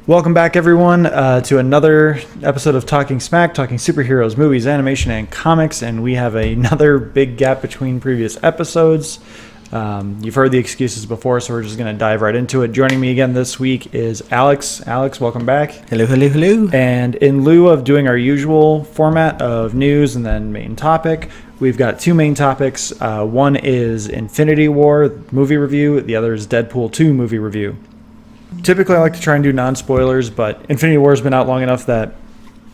Welcome back, everyone, to another episode of Talking Smack, talking superheroes, movies, animation, and comics. And we have another big gap between previous episodes. You've heard the excuses before, so we're just going to dive right into it. Joining me again this week is Alex. Alex, welcome back. Hello, hello, hello. And in lieu of doing our usual format of news and then main topic, we've got two main topics. One is Infinity War movie review. The other is Deadpool 2 movie review. Typically, I like to try and do non-spoilers, but Infinity War has been out long enough that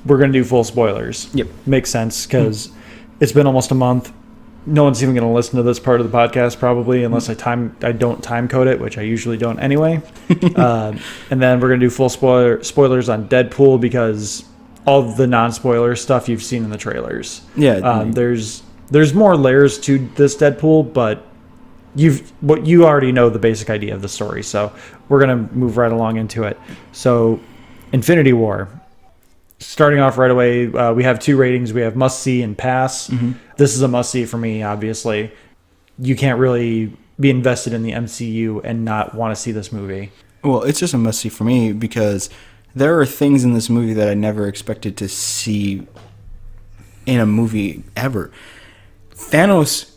we're going to do full spoilers. Yep. Makes sense, because it's been almost a month. No one's even going to listen to this part of the podcast, probably, unless I don't time code it, which I usually don't anyway. And then we're going to do full spoilers on Deadpool, because all the non-spoiler stuff you've seen in the trailers. Yeah. There's more layers to this Deadpool, but you already know the basic idea of the story, so we're going to move right along into it. So, Infinity War. Starting off right away, we have two ratings. We have must-see and pass. Mm-hmm. This is a must-see for me, obviously. You can't really be invested in the MCU and not want to see this movie. Well, it's just a must-see for me because there are things in this movie that I never expected to see in a movie ever. Thanos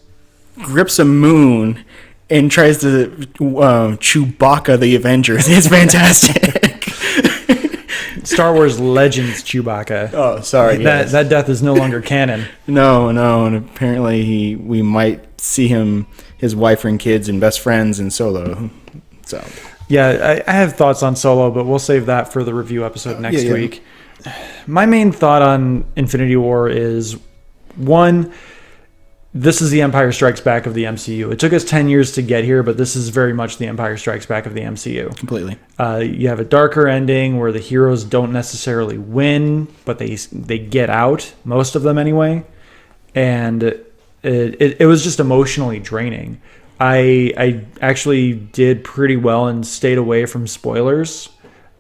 grips a moon and tries to Chewbacca the Avengers. It's fantastic. Star Wars Legends Chewbacca. Oh, sorry. That death is no longer canon. No, and apparently we might see his wife and kids and best friends in Solo. So yeah, I have thoughts on Solo, but we'll save that for the review episode next week. My main thought on Infinity War is, one, this is the Empire Strikes Back of the MCU. It took us 10 years to get here, but this is very much the Empire Strikes Back of the MCU. Completely. You have a darker ending where the heroes don't necessarily win, but they get out, most of them anyway. And it was just emotionally draining. I actually did pretty well and stayed away from spoilers.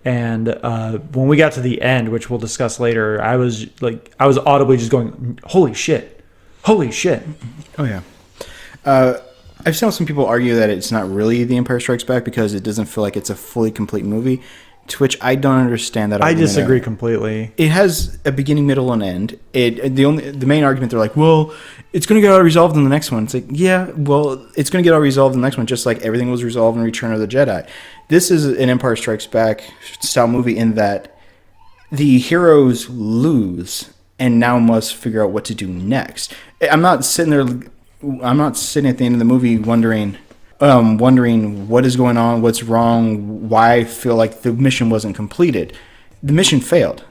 And when we got to the end, which we'll discuss later, I was audibly just going, holy shit. Holy shit. Oh, yeah. I've seen some people argue that it's not really The Empire Strikes Back because it doesn't feel like it's a fully complete movie, to which I don't understand that argument. I disagree out. Completely. It has a beginning, middle, and end. The main argument, they're like, well, it's going to get all resolved in the next one. It's like, yeah, well, it's going to get all resolved in the next one, just like everything was resolved in Return of the Jedi. This is an Empire Strikes Back style movie in that the heroes lose and now must figure out what to do next. I'm not sitting at the end of the movie wondering what is going on, what's wrong, why I feel like the mission wasn't completed. The mission failed.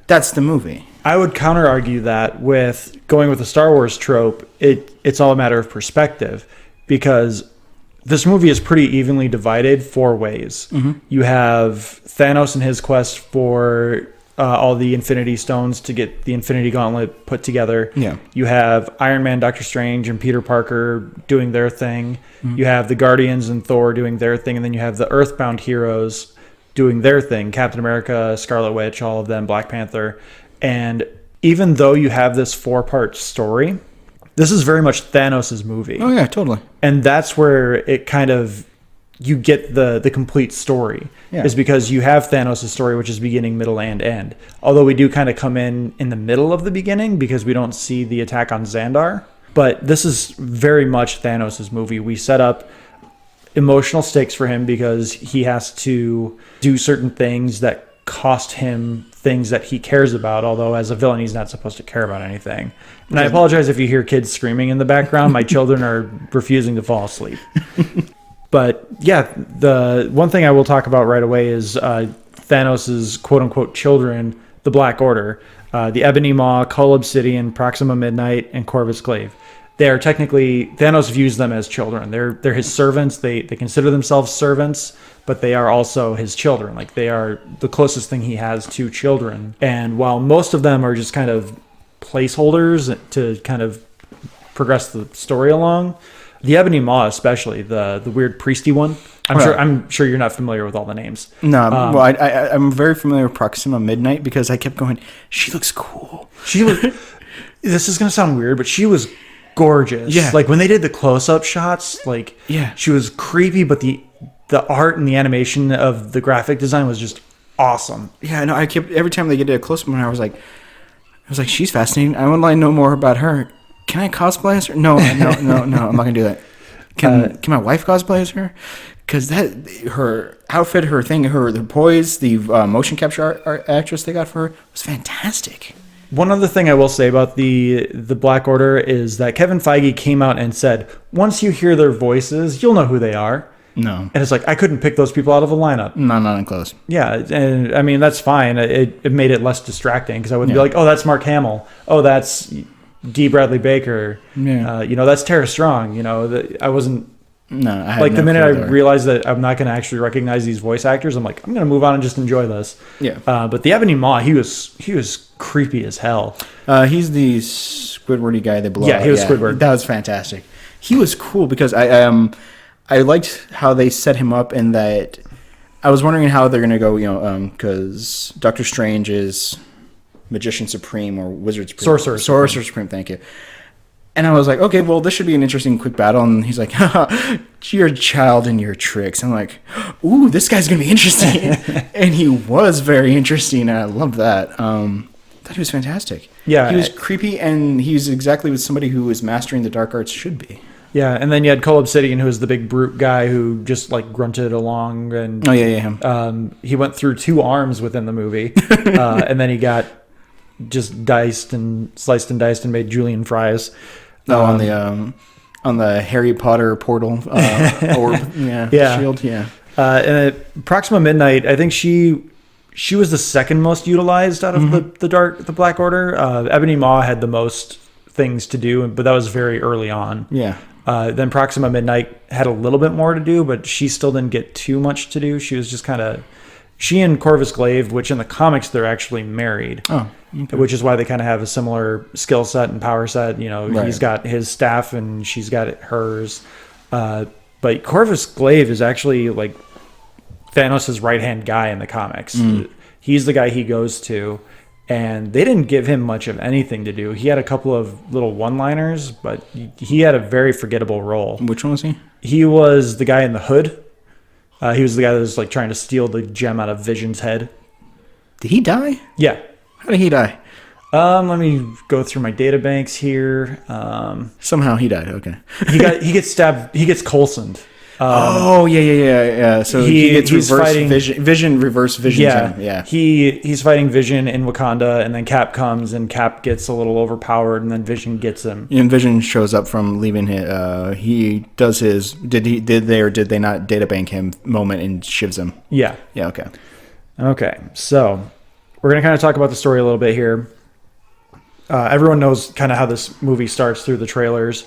That's the movie. I would counter argue that with going with the Star Wars trope, it's all a matter of perspective, because this movie is pretty evenly divided four ways. Mm-hmm. You have Thanos and his quest for all the Infinity Stones to get the Infinity Gauntlet put together. Yeah. You have Iron Man, Doctor Strange, and Peter Parker doing their thing. Mm-hmm. You have the Guardians and Thor doing their thing. And then you have the Earthbound heroes doing their thing. Captain America, Scarlet Witch, all of them, Black Panther. And even though you have this four-part story, this is very much Thanos' movie. Oh, yeah, totally. And that's where it kind of... you get the complete story, is because you have Thanos' story, which is beginning, middle, and end. Although we do kind of come in the middle of the beginning because we don't see the attack on Xandar. But this is very much Thanos' movie. We set up emotional stakes for him because he has to do certain things that cost him things that he cares about, although as a villain he's not supposed to care about anything. And I apologize if you hear kids screaming in the background. My children are refusing to fall asleep. But yeah, the one thing I will talk about right away is Thanos' quote-unquote children, the Black Order, the Ebony Maw, Cull Obsidian, Proxima Midnight, and Corvus Glaive. They are technically, Thanos views them as children. They're his servants. They consider themselves servants, but they are also his children. Like, they are the closest thing he has to children. And while most of them are just kind of placeholders to kind of progress the story along, the Ebony Maw, especially the weird priesty one. I'm sure you're not familiar with all the names. No, well, I'm very familiar with Proxima Midnight because I kept going, she looks cool. This is gonna sound weird, but she was gorgeous. Yeah. Like when they did the close-up shots, she was creepy, but the art and the animation of the graphic design was just awesome. Yeah, no, I kept every time they get to a close up, I was like, she's fascinating. I would like to know more about her. Can I cosplay as her? No, I'm not gonna do that. Can my wife cosplay as her? Because her outfit, her thing, the poise, the motion capture actress they got for her was fantastic. One other thing I will say about the Black Order is that Kevin Feige came out and said, once you hear their voices, you'll know who they are. No. And it's like, I couldn't pick those people out of a lineup. No, not even close. Yeah, and I mean, that's fine. It made it less distracting because I wouldn't be like, oh, that's Mark Hamill. Oh, that's D. Bradley Baker. Yeah. That's Tara Strong. I wasn't... No, I had like no the minute clue I realized that I'm not going to actually recognize these voice actors, I'm like, I'm going to move on and just enjoy this. Yeah. But the Ebony Maw, he was creepy as hell. He's the Squidwardy guy that blew Yeah, he was Squidward. That was fantastic. He was cool because I liked how they set him up, and that I was wondering how they're going to go, because Doctor Strange is Magician Supreme or Wizard Supreme. Sorcerer Supreme, thank you. And I was like, okay, well, this should be an interesting quick battle. And he's like, you're a child in your tricks. I'm like, ooh, this guy's going to be interesting. And he was very interesting. And I love that. I thought he was fantastic. Yeah. He was creepy, and he's exactly what somebody who is mastering the dark arts should be. Yeah, and then you had Cole Obsidian, who was the big brute guy who just like grunted along. And him. He went through 2 arms within the movie. And then he got just sliced and diced and made julienne fries. On the Harry Potter portal orb, shield, yeah. And at Proxima Midnight, I think she was the second most utilized out of the Black Order. Ebony Maw had the most things to do, but that was very early on. Yeah. Then Proxima Midnight had a little bit more to do, but she still didn't get too much to do. She was just kind of... She and Corvus Glaive, which in the comics they're actually married, which is why they kind of have a similar skill set and power set. Right. He's got his staff and she's got hers. But Corvus Glaive is actually like Thanos' right-hand guy in the comics. He's the guy he goes to, and they didn't give him much of anything to do. He had a couple of little one-liners, but he had a very forgettable role. Which one was he? He was the guy in the hood. He was the guy that was like trying to steal the gem out of Vision's head. Did he die? Yeah. How did he die? Let me go through my data banks here. Somehow he died. Okay. He gets stabbed. He gets Coulsoned. Yeah. So he gets fighting reverse Vision. Yeah. He's fighting Vision in Wakanda, and then Cap comes, and Cap gets a little overpowered, and then Vision gets him. And Vision shows up from leaving. He does his did they or did they not databank him moment and shivs him. Yeah. Yeah. Okay. Okay. So we're gonna kind of talk about the story a little bit here. Everyone knows kind of how this movie starts through the trailers.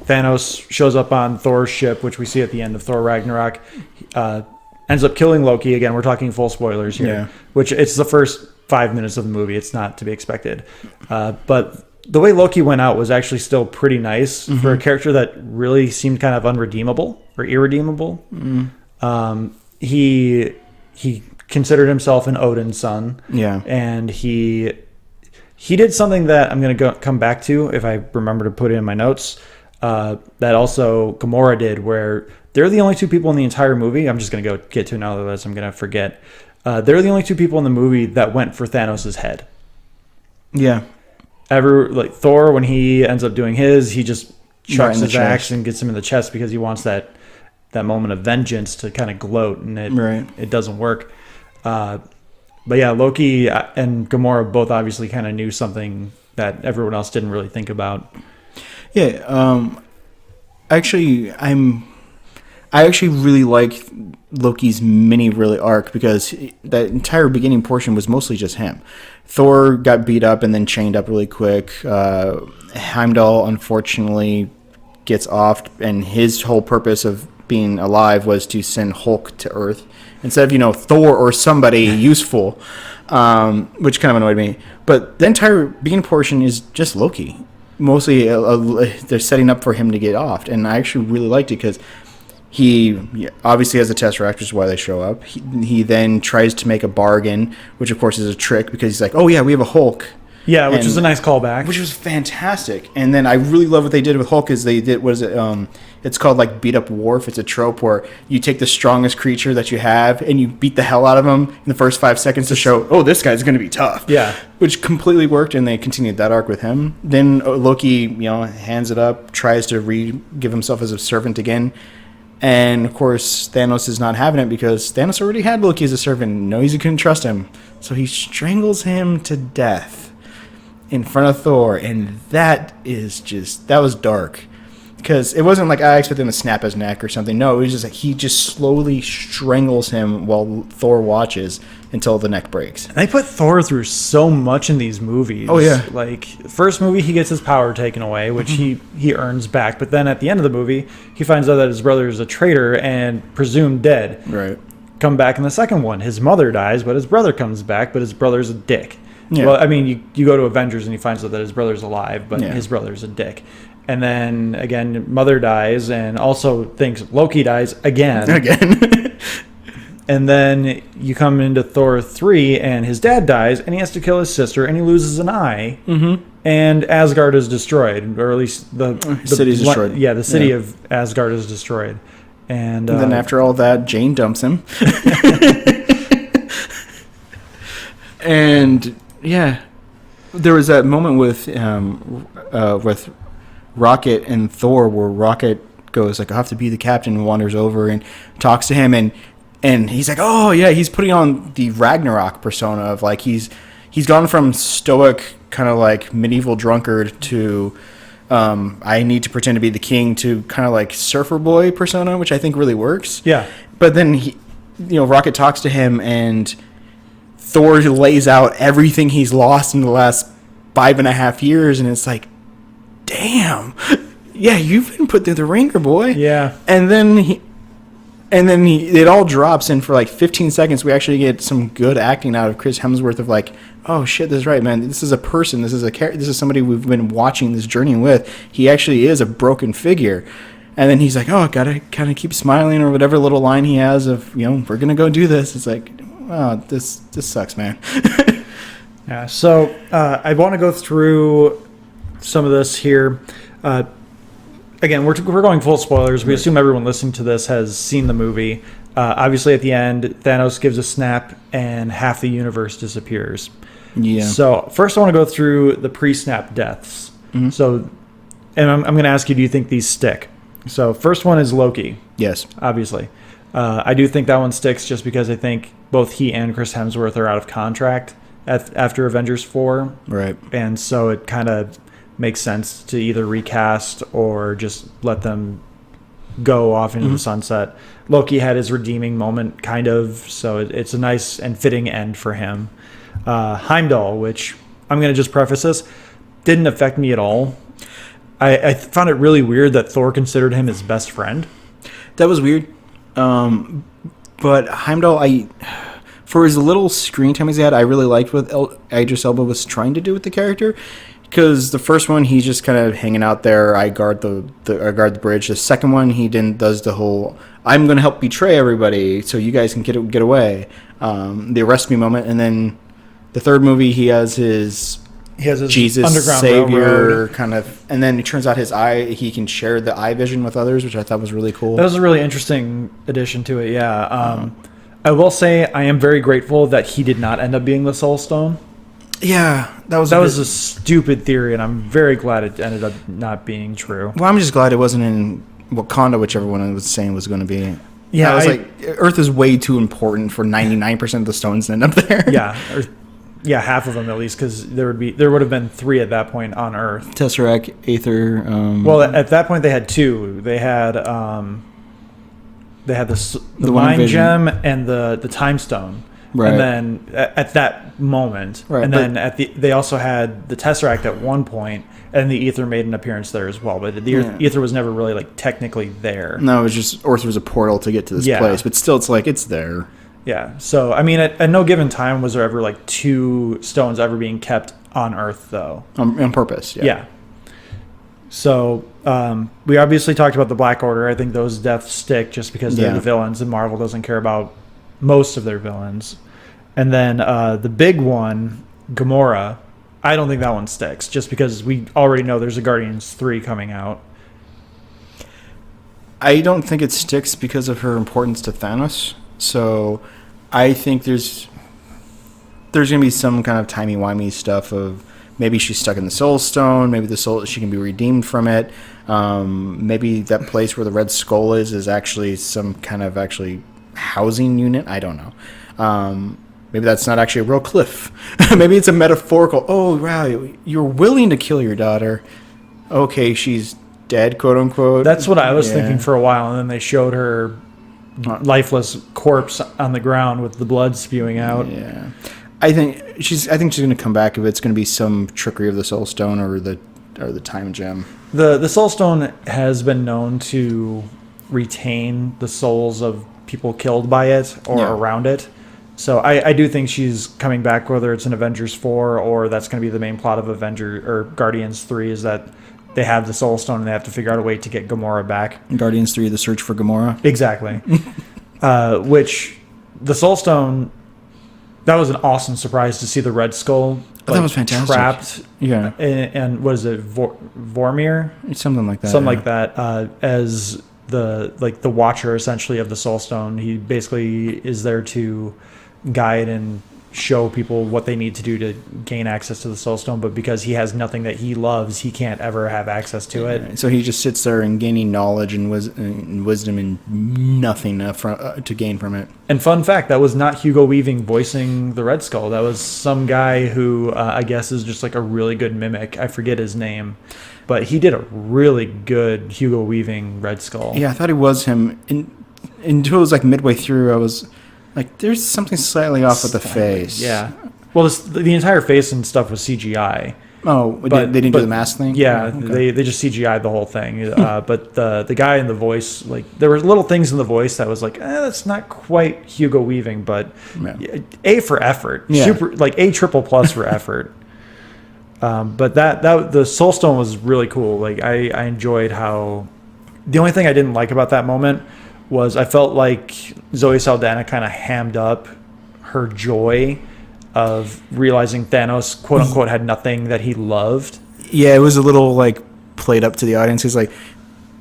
Thanos shows up on Thor's ship, which we see at the end of Thor Ragnarok. Ends up killing Loki. Again, we're talking full spoilers here, which it's the first 5 minutes of the movie. It's not to be expected. But the way Loki went out was actually still pretty nice for a character that really seemed kind of unredeemable or irredeemable. He considered himself an Odin's son. Yeah. And he did something that I'm going to come back to if I remember to put it in my notes. That also Gamora did, where they're the only 2 people in the entire movie. I'm just going to get to it now, otherwise I'm going to forget. They're the only 2 people in the movie that went for Thanos' head. Yeah. Thor, when he ends up doing his, he just chucks his axe and gets him in the chest because he wants that moment of vengeance to kind of gloat, and it doesn't work. But yeah, Loki and Gamora both obviously kind of knew something that everyone else didn't really think about. Yeah, I actually really like Loki's mini arc because that entire beginning portion was mostly just him. Thor got beat up and then chained up really quick. Heimdall unfortunately gets off, and his whole purpose of being alive was to send Hulk to Earth instead of Thor or somebody useful, which kind of annoyed me. But the entire beginning portion is just Loki. Mostly they're setting up for him to get off, and I actually really liked it because he obviously has a Tesseract, which is why they show up. He then tries to make a bargain, which of course is a trick because he's like, oh yeah, we have a Hulk, Yeah, which was a nice callback. Which was fantastic. And then I really love what they did with Hulk is they did, it's called like beat up wharf. It's a trope where you take the strongest creature that you have and you beat the hell out of him in the first 5 seconds to show, oh, this guy's going to be tough. Yeah. Which completely worked, and they continued that arc with him. Then Loki, hands it up, tries to give himself as a servant again. And, of course, Thanos is not having it because Thanos already had Loki as a servant. Knows he couldn't trust him. So he strangles him to death in front of Thor. And that was dark. Because it wasn't like I expected him to snap his neck or something. No, it was just like he just slowly strangles him while Thor watches until the neck breaks. And they put Thor through so much in these movies. Oh, yeah. Like, first movie, he gets his power taken away, which he earns back. But then at the end of the movie, he finds out that his brother is a traitor and presumed dead. Right. Come back in the second one. His mother dies, but his brother comes back, but his brother's a dick. Yeah. Well, I mean, you go to Avengers and he finds out that his brother's alive, but Yeah. his brother's a dick. And then, again, mother dies and also thinks Loki dies again. And then you come into Thor 3 and his dad dies and he has to kill his sister and he loses an eye. Mm-hmm. And Asgard is destroyed, or at least the city's destroyed. Yeah, the city of Asgard is destroyed. And then after all that, Jane dumps him. And yeah, there was that moment with Rocket and Thor where Rocket goes like, I have to be the captain, and wanders over and talks to him, and he's like, oh yeah, he's putting on the Ragnarok persona of like he's gone from stoic kind of like medieval drunkard to I need to pretend to be the king to kind of like surfer boy persona, which I think really works. Yeah. But then Rocket talks to him and Thor lays out everything he's lost in the last 5.5 years, and it's like, damn, yeah, you've been put through the ringer, boy. Yeah. And then it all drops, and for like 15 seconds, we actually get some good acting out of Chris Hemsworth of like, oh shit, this is right, man. This is a person. This is somebody we've been watching this journey with. He actually is a broken figure. And then he's like, oh, gotta kind of keep smiling, or whatever little line he has of, we're gonna go do this. It's like, oh, this sucks, man. Yeah. So I want to go through some of this here. Again, we're going full spoilers. We assume everyone listening to this has seen the movie. Obviously, at the end, Thanos gives a snap and half the universe disappears. Yeah. So first I want to go through the pre-snap deaths. Mm-hmm. So, and I'm going to ask you, do you think these stick? So first one is Loki. Yes. Obviously. I do think that one sticks just because I think both he and Chris Hemsworth are out of contract after Avengers 4. Right. And so it kind of makes sense to either recast or just let them go off into the sunset. Loki had his redeeming moment, kind of, so it's a nice and fitting end for him. Heimdall, which I'm going to just preface this, didn't affect me at all. I found it really weird that Thor considered him his best friend. That was weird. But Heimdall, for his little screen time he had, I really liked what Idris Elba was trying to do with the character. Because the first one, he's just kind of hanging out there. I guard the bridge. The second one, he does the whole, I'm going to help betray everybody so you guys can get away. The arrest me moment. And then the third movie, he has his Jesus underground savior railroad kind of, and then it turns out he can share the eye vision with others, which I thought was really cool. That was a really interesting addition to it. Yeah. I will say I am very grateful that he did not end up being the Soul Stone. Yeah, that was a stupid theory, and I'm very glad it ended up not being true. Well, I'm just glad it wasn't in Wakanda, which everyone was saying was going to be. Yeah, I was like, Earth is way too important for 99% of the stones to end up there. Yeah, half of them at least, because there would have been 3 at that point on Earth. Tesseract, Aether. Well, at that point they had 2. They had the Mind Gem and the Time Stone. Right. And then at that moment, right, and then they also had the Tesseract at one point, and the Aether made an appearance there as well. But the Aether was never really like technically there. No, it was just Earth was a portal to get to this place, but still, it's like it's there. Yeah. So I mean, at no given time was there ever like 2 stones ever being kept on Earth, though. On purpose. Yeah. So we obviously talked about the Black Order. I think those deaths stick just because they're the villains, and Marvel doesn't care about most of their villains. And then the big one, Gamora, I don't think that one sticks, just because we already know there's a Guardians 3 coming out. I don't think it sticks because of her importance to Thanos. So I think there's going to be some kind of timey-wimey stuff of maybe she's stuck in the Soul Stone, maybe she can be redeemed from it. Maybe that place where the Red Skull is actually some kind of housing unit. I don't know. Maybe that's not actually a real cliff. Maybe it's a metaphorical, oh, wow, you're willing to kill your daughter. Okay, she's dead, quote unquote. That's what I was thinking for a while, and then they showed her lifeless corpse on the ground with the blood spewing out. Yeah. I think she's going to come back if it's going to be some trickery of the Soul Stone or the Time Gem. The Soul Stone has been known to retain the souls of people killed by it or around it. So I do think she's coming back, whether it's in Avengers 4 or that's going to be the main plot of Guardians 3, is that they have the Soul Stone and they have to figure out a way to get Gamora back. Guardians 3, the search for Gamora. Exactly. Which the Soul Stone, that was an awesome surprise to see the Red Skull. That was fantastic. Trapped. Yeah. And what is it? Vormir? Something like that. Something like that. As the Watcher, essentially, of the Soul Stone. He basically is there to guide and show people what they need to do to gain access to the Soul Stone, but because he has nothing that he loves, he can't ever have access to it. So he just sits there and gaining knowledge and wisdom and nothing to gain from it. And fun fact, that was not Hugo Weaving voicing the Red Skull. That was some guy who I guess is just like a really good mimic. I forget his name, but he did a really good Hugo Weaving Red Skull. Yeah, I thought it was him. Until it was like midway through, I was like, there's something slightly off with the face. Yeah. Well, the entire face and stuff was CGI. Oh, but they didn't do the mask thing? Yeah, okay. They just CGI'd the whole thing. But the guy in the voice, like, there were little things in the voice that was like, that's not quite Hugo Weaving, but A for effort. Yeah. A triple plus for effort. But that the Soul Stone was really cool. Like, I enjoyed how... The only thing I didn't like about that moment was I felt like Zoe Saldana kind of hammed up her joy of realizing Thanos, quote unquote, had nothing that he loved. Yeah, it was a little like played up to the audience. It's like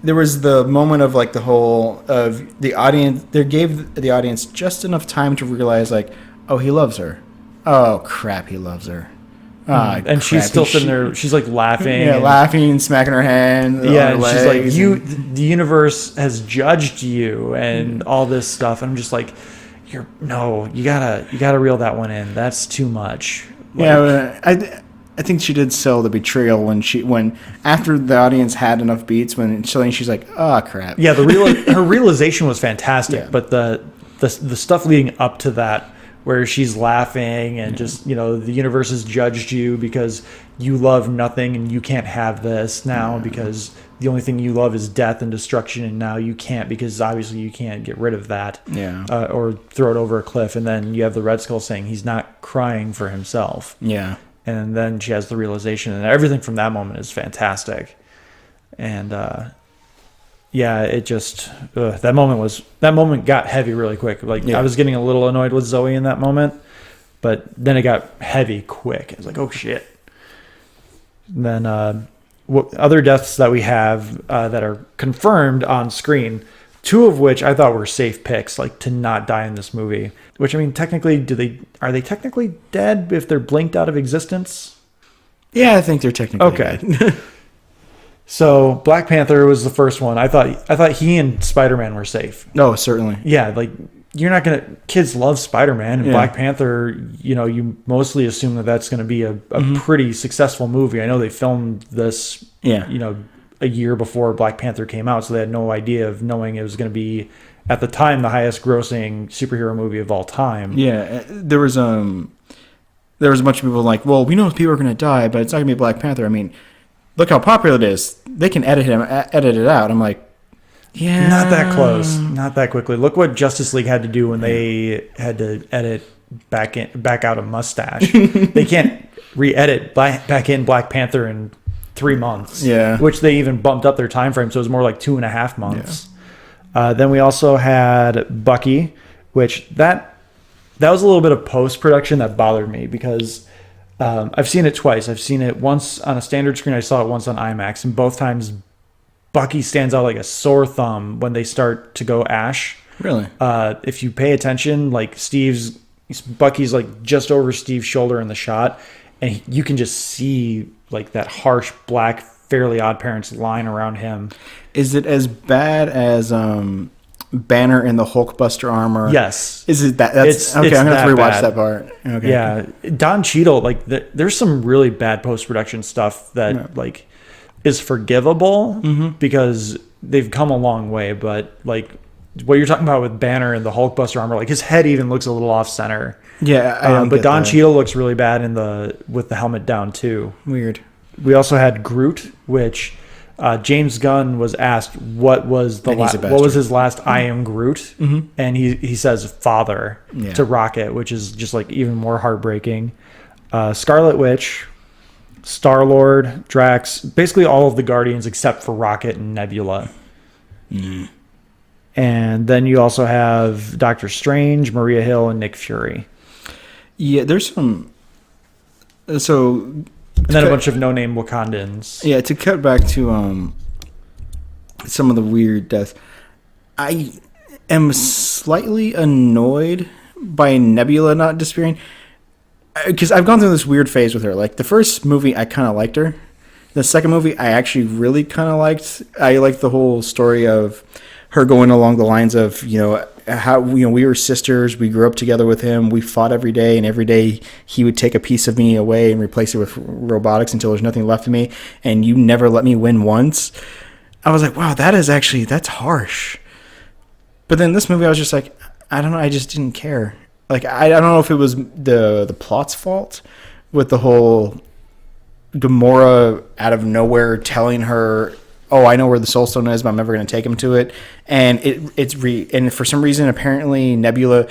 there was the moment of like the whole of the audience. They gave the audience just enough time to realize like, oh, he loves her. Oh crap, he loves her. And she's still sitting there. She's like laughing. Yeah, laughing and smacking her hand. Yeah, and she's like, the universe has judged you and all this stuff. And I'm just like, you gotta reel that one in. That's too much. Like, yeah, I think she did sell the betrayal when after the audience had enough beats when she's like, oh crap. Yeah, her realization was fantastic, but the stuff leading up to that, where she's laughing and just, the universe has judged you because you love nothing and you can't have this now because the only thing you love is death and destruction, and now you can't because obviously you can't get rid of that or throw it over a cliff. And then you have the Red Skull saying he's not crying for himself. Yeah. And then she has the realization, and everything from that moment is fantastic. And it just that moment got heavy really quick. I was getting a little annoyed with Zoe in that moment, but then it got heavy quick. I was like, oh shit. And then other deaths that we have that are confirmed on screen, two of which I thought were safe picks, like to not die in this movie. Which, I mean, technically, are they technically dead if they're blinked out of existence? Yeah, I think they're technically dead. So Black Panther was the first one. I thought he and Spider-Man were safe. No, certainly. Yeah, like you're not gonna. Kids love Spider-Man and Black Panther. You mostly assume that that's gonna be a pretty successful movie. I know they filmed this. A year before Black Panther came out, so they had no idea of knowing it was going to be at the time the highest grossing superhero movie of all time. Yeah, there was a bunch of people like, well, we know people are going to die, but it's not going to be Black Panther. I mean, look how popular it is. They can edit it out. I'm like, yeah, not that close, not that quickly. Look what Justice League had to do when they had to edit back out a mustache. They can't re-edit back in Black Panther in 3 months. Yeah, which they even bumped up their time frame, so it was more like 2.5 months. Yeah. Then we also had Bucky, which that was a little bit of post production that bothered me because I've seen it twice. I've seen it once on a standard screen. I saw it once on IMAX, and both times Bucky stands out like a sore thumb when they start to go Ash. Really? If you pay attention, like Bucky's like just over Steve's shoulder in the shot, and you can just see like that harsh black Fairly Odd Parents line around him. Is it as bad as Banner in the Hulkbuster armor? Yes. Is it that? That's okay. I'm gonna have to rewatch that part. Okay. Yeah, Don Cheadle. Like there's some really bad post production stuff that like is forgivable because they've come a long way. But like what you're talking about with Banner and the Hulkbuster armor, like his head even looks a little off center. Yeah, but Don Cheadle looks really bad with the helmet down too. Weird. We also had Groot, which James Gunn was asked what was his last I am Groot, and he says father to Rocket, which is just like even more heartbreaking. Scarlet Witch, Star-Lord, Drax, basically all of the Guardians except for Rocket and Nebula. And then you also have Doctor Strange, Maria Hill, and Nick Fury. Yeah, there's some. So. And then a bunch of no-name Wakandans. Yeah, to cut back to some of the weird deaths, I am slightly annoyed by Nebula not disappearing. Because I've gone through this weird phase with her. Like, the first movie, I kind of liked her. The second movie, I actually really kind of liked. I liked the whole story of her going along the lines of, how we were sisters, we grew up together with him, we fought every day, and every day he would take a piece of me away and replace it with robotics until there's nothing left of me, and you never let me win once. I was like, wow, that's harsh. But then this movie, I was just like, I don't know, I just didn't care. Like, I don't know if it was the plot's fault with the whole Gamora out of nowhere telling her, oh, I know where the Soul Stone is, but I'm never going to take him to it. And and for some reason, apparently Nebula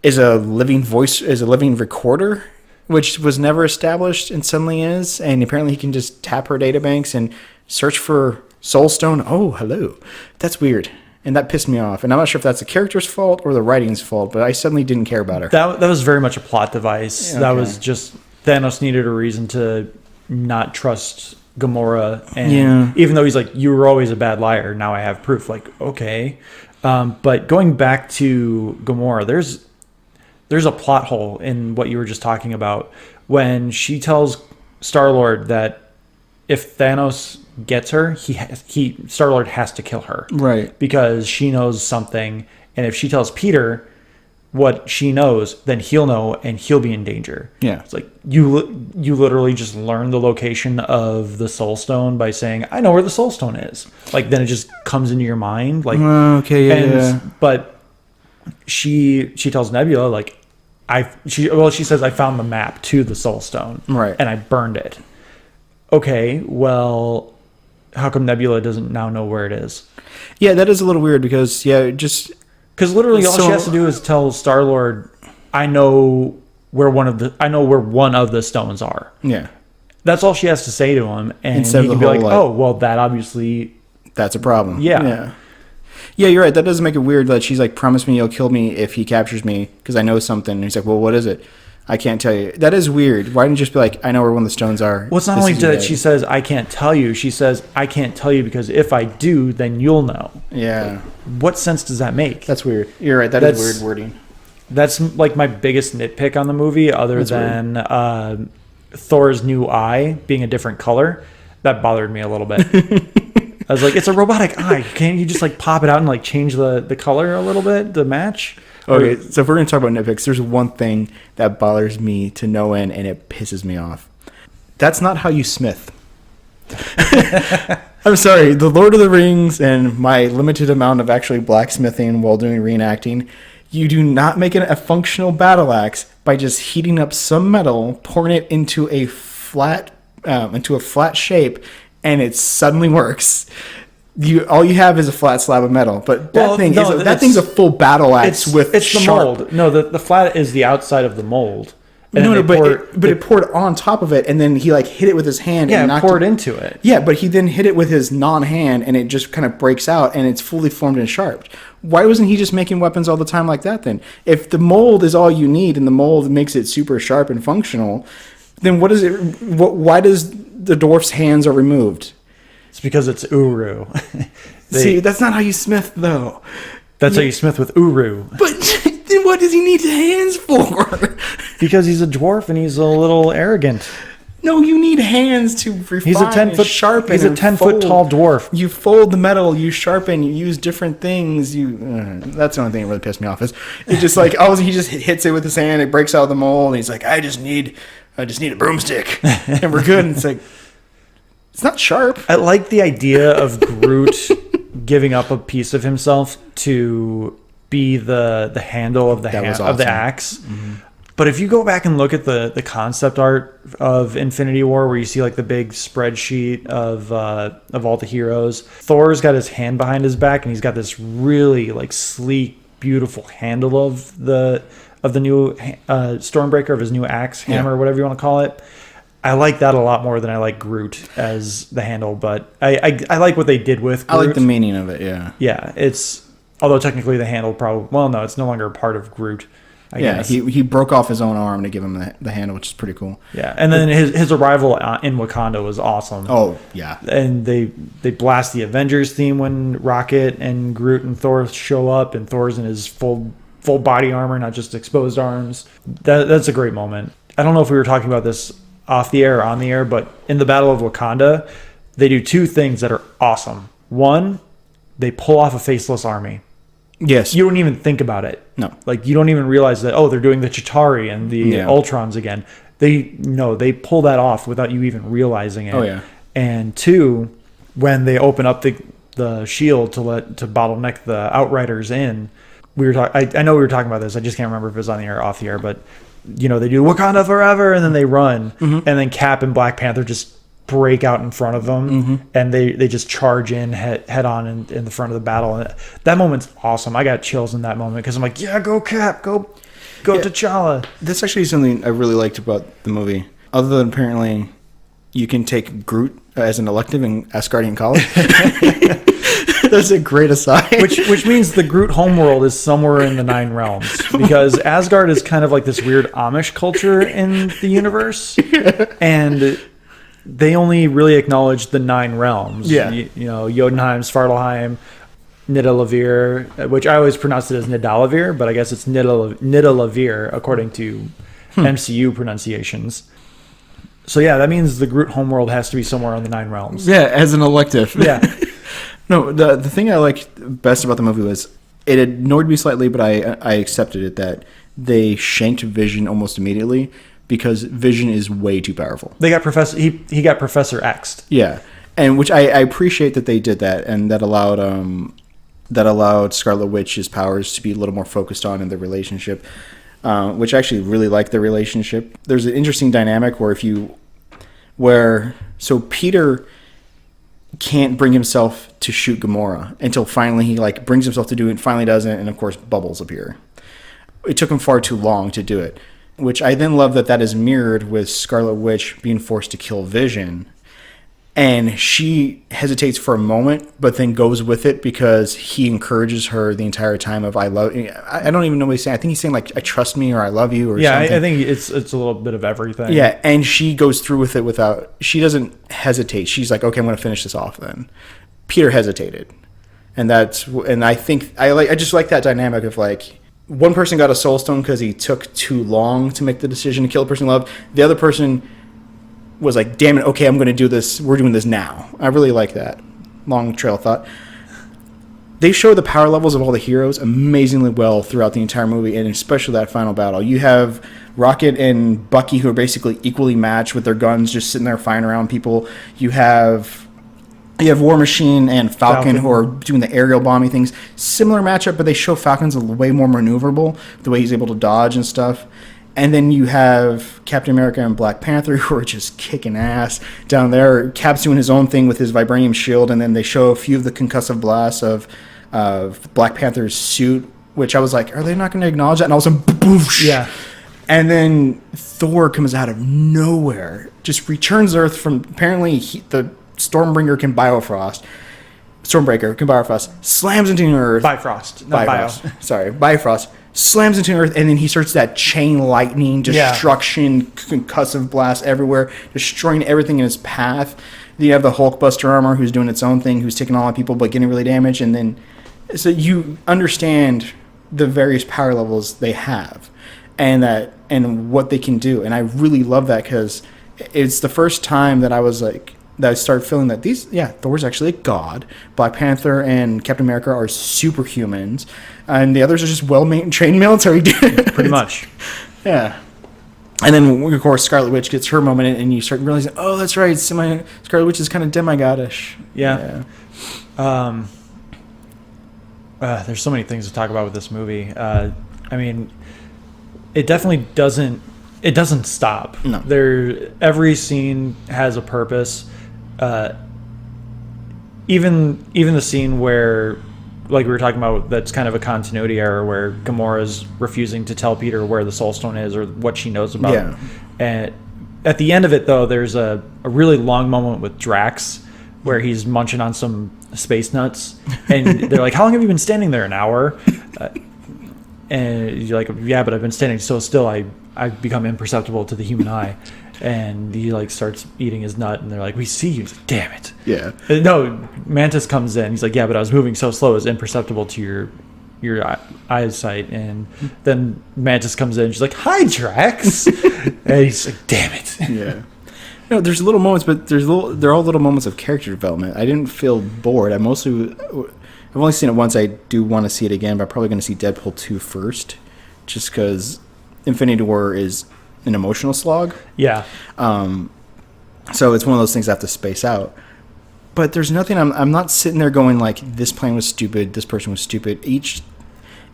is a living recorder, which was never established and suddenly is. And apparently he can just tap her databanks and search for Soul Stone. Oh, hello. That's weird. And that pissed me off. And I'm not sure if that's the character's fault or the writing's fault, but I suddenly didn't care about her. That was very much a plot device. Yeah, okay. That was just Thanos needed a reason to not trust Gamora, and even though he's like, you were always a bad liar, now I have proof. Like, okay, but going back to Gamora, there's a plot hole in what you were just talking about when she tells Star-Lord that if Thanos gets her, Star-Lord has to kill her, right? Because she knows something, and if she tells Peter what she knows, then he'll know and he'll be in danger. Yeah. It's like you literally just learn the location of the Soul Stone by saying, I know where the Soul Stone is. Like, then it just comes into your mind. Like, okay, yeah. But she tells Nebula, like, she says, I found the map to the Soul Stone. Right. And I burned it. Okay, well, how come Nebula doesn't now know where it is? Yeah, that is a little weird because, because literally all she has to do is tell Star-Lord, I know where one of the stones are. Yeah. That's all she has to say to him. And instead he can be like, oh, well, that's a problem. Yeah. Yeah, you're right. That doesn't make it weird that she's like, promise me you'll kill me if he captures me because I know something. And he's like, well, what is it? I can't tell you. That is weird. Why didn't you just be like, I know where one of the stones are? Well, it's not only that she says, I can't tell you. She says, I can't tell you because if I do, then you'll know. Yeah. What sense does that make? That's weird. You're right. That's weird wording. That's like my biggest nitpick on the movie other than Thor's new eye being a different color. That bothered me a little bit. I was like, it's a robotic eye. Can't you just like pop it out and like change the color a little bit to match? Okay, so if we're going to talk about nitpicks, there's one thing that bothers me to no end, and it pisses me off. That's not how you smith. I'm sorry, The Lord of the Rings and my limited amount of actually blacksmithing while doing reenacting, you do not make a functional battle axe by just heating up some metal, pouring it into a flat shape, and it suddenly works. All you have is a flat slab of metal, but that thing's a full battle axe with it's sharp. The mold. No, the flat is the outside of the mold. It poured on top of it, and then he like hit it with his hand. Yeah, and poured into it. Yeah, but he then hit it with his non-hand, and it just kind of breaks out, and it's fully formed and sharp. Why wasn't he just making weapons all the time like that then? If the mold is all you need, and the mold makes it super sharp and functional, Then what is it? Why does the dwarf's hands are removed? It's because it's Uru. See, that's not how you smith, though. That's how you smith with Uru. But then what does he need hands for? Because he's a dwarf and he's a little arrogant. No, you need hands to refine. He's a 10-foot sharpen. He's a 10-foot tall dwarf. You fold the metal. You sharpen. You use different things. That's the only thing that really pissed me off. Is it just like he just hits it with his hand. It breaks out of the mold. And he's like, I just need a broomstick, and we're good. And it's like, it's not sharp. I like the idea of Groot giving up a piece of himself to be the handle of the of the axe. Mm-hmm. But if you go back and look at the concept art of Infinity War, where you see like the big spreadsheet of all the heroes, Thor's got his hand behind his back, and he's got this really like sleek, beautiful handle of the new Stormbreaker, of his new axe hammer, or whatever you want to call it. I like that a lot more than I like Groot as the handle, but I like what they did with Groot. I like the meaning of it. Yeah, it's although technically the handle it's no longer a part of Groot. I guess. He broke off his own arm to give him the handle, which is pretty cool. Yeah, and then his arrival in Wakanda was awesome. Oh, yeah. And they blast the Avengers theme when Rocket and Groot and Thor show up, and Thor's in his full body armor, not just exposed arms. That's a great moment. I don't know if we were talking about this off the air or on the air, but in the Battle of Wakanda, they do two things that are awesome. One, they pull off a faceless army. Yes. You don't even think about it. No. Like, you don't even realize that, they're doing the Chitauri and the Ultrons again. They pull that off without you even realizing it. Oh, yeah. And two, when they open up the shield to bottleneck the Outriders in, I know we were talking about this. I just can't remember if it was on the air or off the air, but, they do Wakanda forever, and then they run. Mm-hmm. And then Cap and Black Panther just break out in front of them, mm-hmm. and they just charge in head on in the front of the battle. And that moment's awesome. I got chills in that moment because I'm like, yeah, go Cap, go T'Challa. That's actually something I really liked about the movie. Other than apparently you can take Groot as an elective in Asgardian College. That's a great aside. Which means the Groot homeworld is somewhere in the Nine Realms, because Asgard is kind of like this weird Amish culture in the universe, and they only really acknowledge the Nine Realms. Yeah. Jotunheim, Svartalheim, Nidavellir, which I always pronounced it as Nidavellir, but I guess it's Nidavellir according to MCU pronunciations. So yeah, that means the Groot homeworld has to be somewhere on the Nine Realms. Yeah, as an elective. Yeah. No, the thing I liked best about the movie was it annoyed me slightly, but I accepted it, that they shanked Vision almost immediately, because Vision is way too powerful. They got he got Professor X'd. Yeah, and which I appreciate that they did that, and that allowed Scarlet Witch's powers to be a little more focused on in the relationship, which I actually really like the relationship. There's an interesting dynamic where Peter can't bring himself to shoot Gamora until finally he brings himself to do it, and finally doesn't, and of course bubbles appear. It took him far too long to do it. Which I then love that is mirrored with Scarlet Witch being forced to kill Vision. And she hesitates for a moment, but then goes with it because he encourages her the entire time of, I love you. I don't even know what he's saying. I think he's saying I trust me, or I love you, or something. I think it's a little bit of everything. Yeah, and she goes through with it she doesn't hesitate. She's like, okay, I'm going to finish this off then. Peter hesitated. And I think, I just like that dynamic of one person got a soul stone because he took too long to make the decision to kill the person he loved. The other person was like, damn it, okay, I'm going to do this. We're doing this now. I really like that. Long trail of thought. They show the power levels of all the heroes amazingly well throughout the entire movie, and especially that final battle. You have Rocket and Bucky, who are basically equally matched with their guns, just sitting there firing around people. You have War Machine and Falcon, who are doing the aerial bombing things. Similar matchup, but they show Falcon's way more maneuverable, the way he's able to dodge and stuff. And then you have Captain America and Black Panther, who are just kicking ass down there. Cap's doing his own thing with his vibranium shield, and then they show a few of the concussive blasts of Black Panther's suit, which I was like, are they not going to acknowledge that? And all of a sudden, boosh! Yeah. And then Thor comes out of nowhere, just returns Earth from, apparently, the Stormbreaker can Bifrost, slams into Earth. Bifrost. Not Bio. Sorry, Bifrost. slams into Earth, and then he starts that chain lightning, destruction, concussive blast everywhere, destroying everything in his path. Then you have the Hulkbuster armor, who's doing its own thing, who's taking all the people but getting really damaged, and then so you understand the various power levels they have, and what they can do, and I really love that because it's the first time that I started feeling that Thor's actually a god. Black Panther and Captain America are superhumans, and the others are just trained military dudes. Pretty much. Yeah. And then, of course, Scarlet Witch gets her moment, and you start realizing, oh, that's right, Scarlet Witch is kind of demigodish. Yeah. There's so many things to talk about with this movie. I mean, it definitely doesn't stop. No. Every scene has a purpose. Even the scene where, like we were talking about, that's kind of a continuity error where Gamora's refusing to tell Peter where the Soul Stone is or what she knows about. Yeah. And at the end of it, though, there's a really long moment with Drax where he's munching on some space nuts, and they're like, "How long have you been standing there? An hour?" And you're like, "Yeah, but I've been standing so still, I've become imperceptible to the human eye." And he like starts eating his nut, and they're like, "We see you." He's like, "Damn it!" Yeah. No, Mantis comes in. He's like, "Yeah, but I was moving so slow, it's imperceptible to your eyesight." And then Mantis comes in. She's like, "Hi, Drax," and he's like, "Damn it!" Yeah. There's little moments, but they're all little moments of character development. I didn't feel bored. I've only seen it once. I do want to see it again, but I'm probably going to see Deadpool 2 first, just because Infinity War is an emotional slog. Yeah. So it's one of those things I have to space out. But there's nothing. I'm not sitting there going like, this plan was stupid, this person was stupid.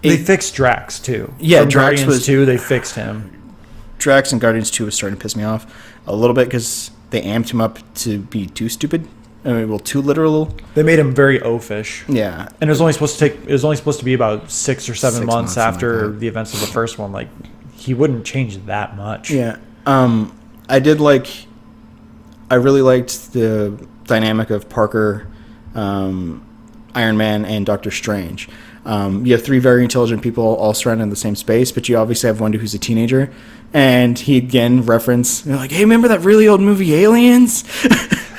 They fixed Drax too. Yeah, From Drax Guardians was 2. They fixed him. Drax and Guardians 2 was starting to piss me off a little bit because they amped him up to be too stupid. Too literal. They made him very oafish. Yeah, and it was only supposed to be about 6 or 7 months after like the events of the first one. Like, he wouldn't change that much. Yeah. I really liked the dynamic of Parker, Iron Man, and Doctor Strange. You have 3 very intelligent people all surrounded in the same space, but you obviously have one who's a teenager. And he again referenced, like, hey, remember that really old movie Aliens?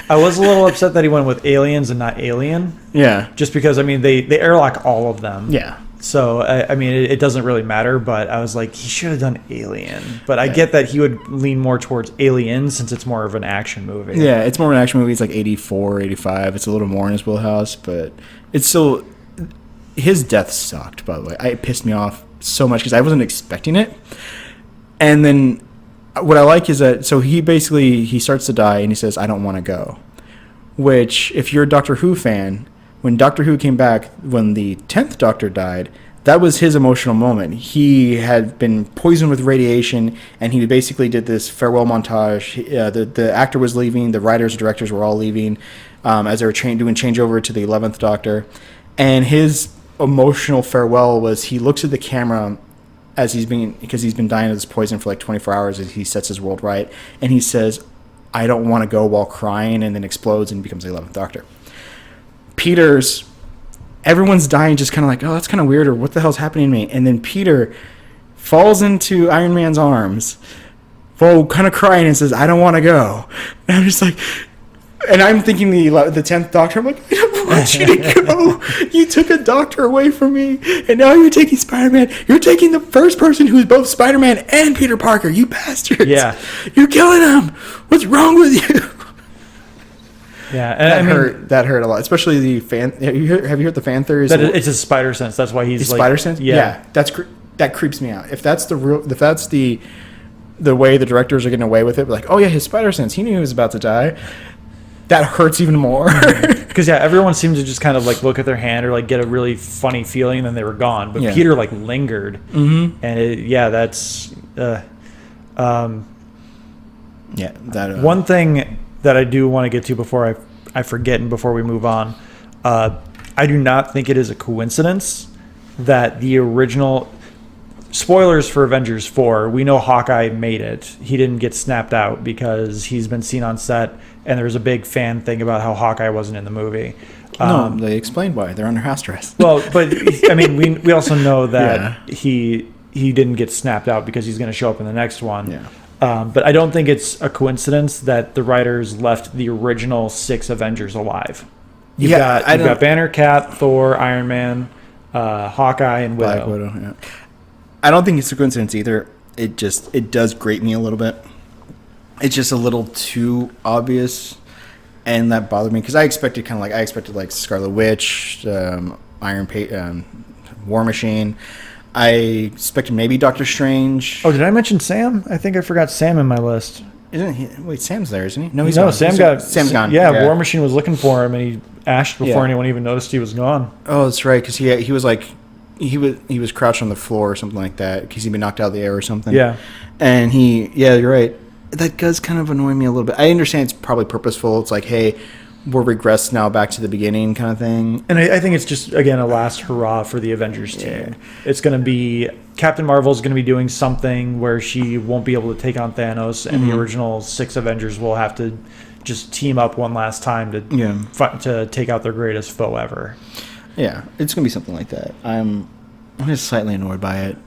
I was a little upset that he went with Aliens and not Alien. Yeah. Just because, I mean, they airlock all of them. Yeah. So, I mean, it doesn't really matter, but I was like, he should have done Alien. But I get that he would lean more towards Alien since it's more of an action movie. Yeah, it's more of an action movie. It's like 84, 85. It's a little more in his wheelhouse, but it's still... His death sucked, by the way. It pissed me off so much because I wasn't expecting it. And then what I like is that, so he starts to die and he says, I don't want to go. Which, if you're a Doctor Who fan, when Doctor Who came back, when the 10th Doctor died, that was his emotional moment. He had been poisoned with radiation, and he basically did this farewell montage. The actor was leaving, the writers and directors were all leaving as they were doing changeover to the 11th Doctor. And his emotional farewell was he looks at the camera because he's been dying of this poison for like 24 hours as he sets his world right, and he says, I don't want to go, while crying, and then explodes and becomes the 11th Doctor. Everyone's dying, just kind of like, oh, that's kind of weird, or what the hell's happening to me? And then Peter falls into Iron Man's arms, kind of crying, and says, I don't want to go. And I'm just like, and I'm thinking the 10th Doctor, I'm like, I don't want you to go. You took a doctor away from me, and now you're taking Spider-Man. You're taking the first person who's both Spider-Man and Peter Parker, you bastards. Yeah. You're killing him. What's wrong with you? Yeah, and that hurt a lot, especially the fan. Have you heard the fan theories? That it's his spider sense. That's why he's like spider sense. Yeah, that creeps me out. If that's the way the directors are getting away with it, like, oh yeah, his spider sense. He knew he was about to die. That hurts even more. Because everyone seemed to just kind of like look at their hand or like get a really funny feeling, and then they were gone. But Peter like lingered, and that's one thing that I do want to get to before I forget and before we move on. I do not think it is a coincidence that the original... Spoilers for Avengers 4. We know Hawkeye made it. He didn't get snapped out because he's been seen on set, and there was a big fan thing about how Hawkeye wasn't in the movie. No, they explained why. They're under house arrest. Well, but I mean, we also know that he he didn't get snapped out because he's going to show up in the next one. Yeah. But I don't think it's a coincidence that the writers left the original 6 Avengers alive. You've got Banner, Cap, Thor, Iron Man, Hawkeye, and Widow. Black Widow. Yeah. I don't think it's a coincidence either. It does grate me a little bit. It's just a little too obvious, and that bothered me because I expected Scarlet Witch, War Machine. I expected maybe Doctor Strange. Oh, did I mention Sam? I think I forgot Sam in my list. Isn't he? Wait, Sam's there, isn't he? No, he's not. Sam's gone. Yeah, War Machine was looking for him, and he ashed before anyone even noticed he was gone. Oh, that's right, because he was like he was crouched on the floor or something like that because he'd been knocked out of the air or something. Yeah, and you're right. That does kind of annoy me a little bit. I understand it's probably purposeful. It's like, hey, we're regressed now back to the beginning kind of thing. And I think it's just, again, a last hurrah for the Avengers team. Yeah. It's going to be... Captain Marvel's going to be doing something where she won't be able to take on Thanos, and the original 6 Avengers will have to just team up one last time to take out their greatest foe ever. Yeah, it's going to be something like that. I'm just slightly annoyed by it.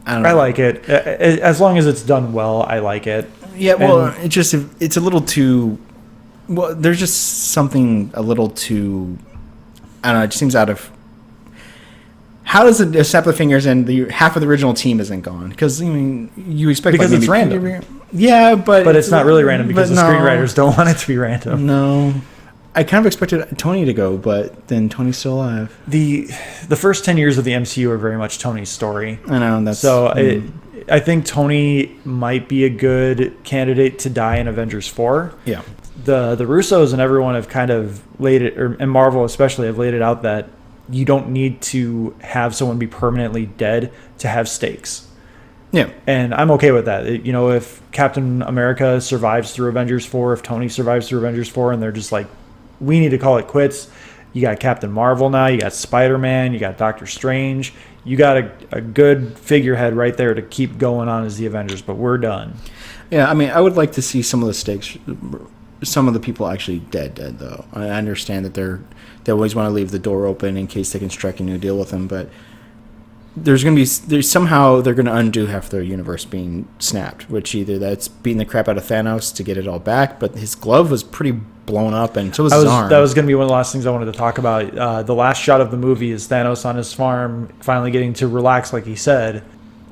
I like it. As long as it's done well, I like it. Yeah, well, it's a little too... Well, there's just something a little too... I don't know, it just seems out of... How does it snap the fingers and half of the original team isn't gone? Because, I mean, you expect... Because it's random. Yeah, but... But it's not really random because the screenwriters don't want it to be random. No. I kind of expected Tony to go, but then Tony's still alive. The first 10 years of the MCU are very much Tony's story. I know, that's... So... I think Tony might be a good candidate to die in Avengers 4. Yeah. The Russos and everyone have kind of laid it, and Marvel especially, have laid it out that you don't need to have someone be permanently dead to have stakes. Yeah. And I'm okay with that. If Captain America survives through Avengers 4, if Tony survives through Avengers 4, and they're just like, we need to call it quits. You got Captain Marvel now, you got Spider-Man, you got Doctor Strange. You got a good figurehead right there to keep going on as the Avengers, but we're done. Yeah, I mean, I would like to see some of the stakes, some of the people actually dead though. I understand that they always want to leave the door open in case they can strike a new deal with them, but somehow they're going to undo half their universe being snapped, which either that's beating the crap out of Thanos to get it all back, but his glove was pretty blown up, and so was his arm. That was going to be one of the last things I wanted to talk about. The last shot of the movie is Thanos on his farm, finally getting to relax, like he said.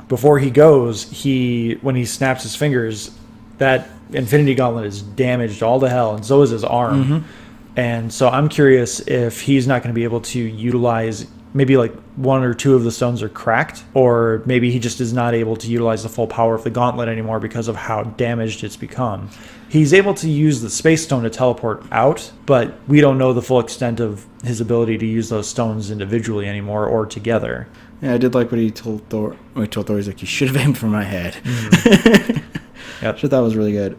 Before he goes, when he snaps his fingers, that Infinity Gauntlet is damaged all to hell, and so is his arm. Mm-hmm. And so I'm curious if he's not going to be able to utilize... Maybe like 1 or 2 of the stones are cracked, or maybe he just is not able to utilize the full power of the gauntlet anymore because of how damaged it's become. He's able to use the space stone to teleport out, but we don't know the full extent of his ability to use those stones individually anymore or together. Yeah, I did like what he told Thor. He's like, you should have aimed for my head. Mm-hmm. Yep. So that was really good.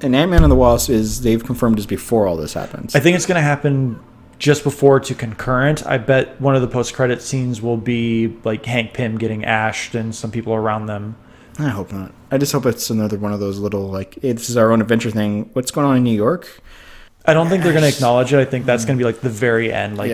And Ant-Man and the Wasp they've confirmed is before all this happens. I think it's going to happen just before to concurrent. I bet one of the post-credit scenes will be like Hank Pym getting ashed and some people around them. I hope not. I just hope it's another one of those little, like, hey, this is our own adventure thing. What's going on in New York? I don't think they're going to acknowledge it. I think that's going to be like the very end. Like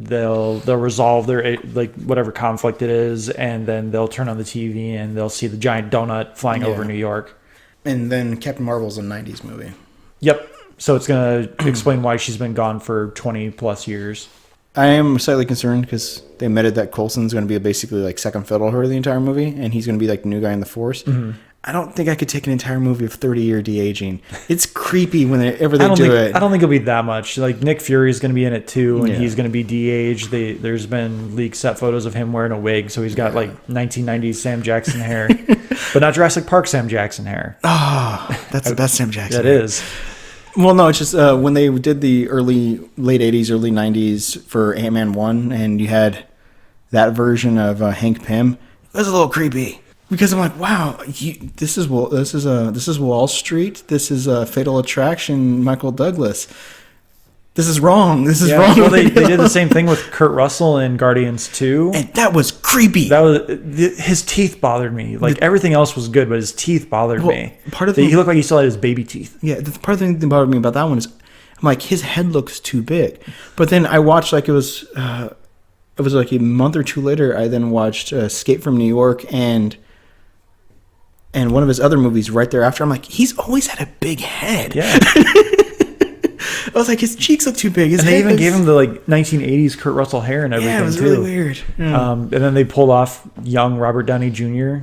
they'll resolve their like whatever conflict it is, and then they'll turn on the TV and they'll see the giant donut flying over New York. And then Captain Marvel's a 90s movie. Yep. So it's going to explain why she's been gone for 20 plus years. I am slightly concerned because they admitted that Coulson's going to be basically like second fiddle to her the entire movie, and he's going to be like the new guy in the Force. Mm-hmm. I don't think I could take an entire movie of 30-year de-aging. It's creepy whenever they do it. I don't think it'll be that much. Like Nick Fury is going to be in it too, and he's going to be de-aged. There's been leaked set photos of him wearing a wig, so he's got like 1990s Sam Jackson hair, but not Jurassic Park Sam Jackson hair. Oh, that's the best Sam Jackson. That is. Well, no, it's just when they did the late 80s, early 90s for Ant-Man 1, and you had that version of Hank Pym, it was a little creepy. Because I'm like, wow, this is Wall Street. This is Fatal Attraction, Michael Douglas. This is wrong. This is wrong. Well, they did the same thing with Kurt Russell in Guardians 2. And that was creepy. His teeth bothered me. Like, everything else was good, but his teeth bothered me. He looked like he still had his baby teeth. Yeah, the part of the thing that bothered me about that one is, I'm like, his head looks too big. But then I watched, like, it was it was like a month or two later, I then watched Escape from New York and one of his other movies right thereafter. I'm like, he's always had a big head. Yeah. I was like, his cheeks look too big. And they even gave him the like 1980s Kurt Russell hair and everything, yeah, it was too. really weird. Yeah. And then they pulled off young Robert Downey Jr.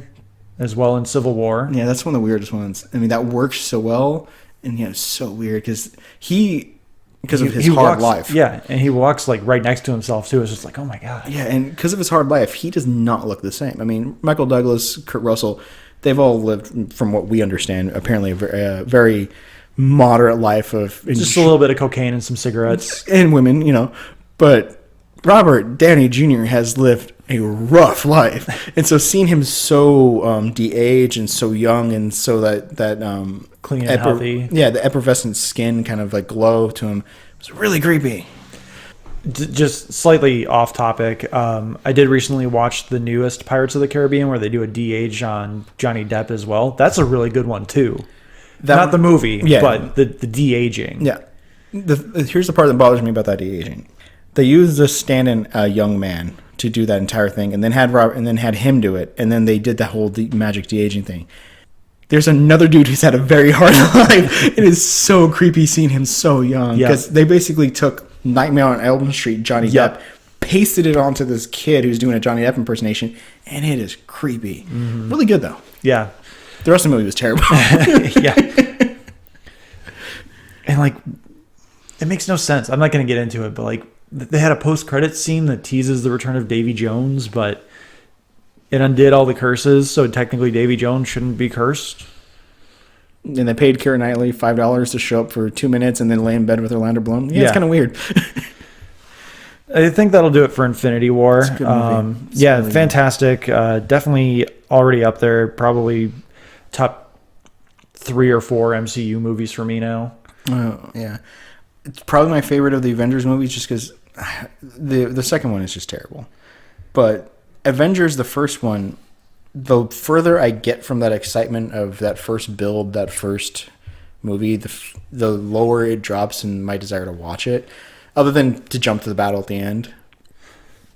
as well in Civil War. Yeah, that's one of the weirdest ones. I mean, that works so well, and yeah, it's so weird because of his hard life. Yeah, and he walks like right next to himself too. It's just like, oh my god. Yeah, and because of his hard life, he does not look the same. I mean, Michael Douglas, Kurt Russell, they've all lived, from what we understand, apparently a very moderate life of just a little bit of cocaine and some cigarettes and women, But Robert Downey Jr. has lived a rough life, and so seeing him so de-aged and so young, and so that clean and healthy, the effervescent skin kind of like glow to him was really creepy. Just slightly off topic. I did recently watch the newest Pirates of the Caribbean where they do a de-age on Johnny Depp as well. That's a really good one too. Not the movie, but the de-aging. Yeah. Here's the part that bothers me about that de-aging. They used a stand-in young man to do that entire thing, and then had him do it, and then they did that whole magic de-aging thing. There's another dude who's had a very hard life. It is so creepy seeing him so young because they basically took Nightmare on Elm Street Johnny Depp, pasted it onto this kid who's doing a Johnny Depp impersonation, and it is creepy. Mm-hmm. Really good though. Yeah. The rest of the movie was terrible. Yeah. And like, it makes no sense. I'm not going to get into it, but like, they had a post-credits scene that teases the return of Davy Jones, but it undid all the curses, so technically Davy Jones shouldn't be cursed. And they paid Keira Knightley $5 to show up for 2 minutes and then lay in bed with Orlando Bloom. Yeah, it's kind of weird. I think that'll do it for Infinity War. It's a good movie. Really fantastic. Definitely already up there. Probably top 3 or 4 MCU movies for me now. Oh, yeah. It's probably my favorite of the Avengers movies just because the second one is just terrible. But Avengers, the first one, the further I get from that excitement of that first build, that first movie, the lower it drops in my desire to watch it, other than to jump to the battle at the end.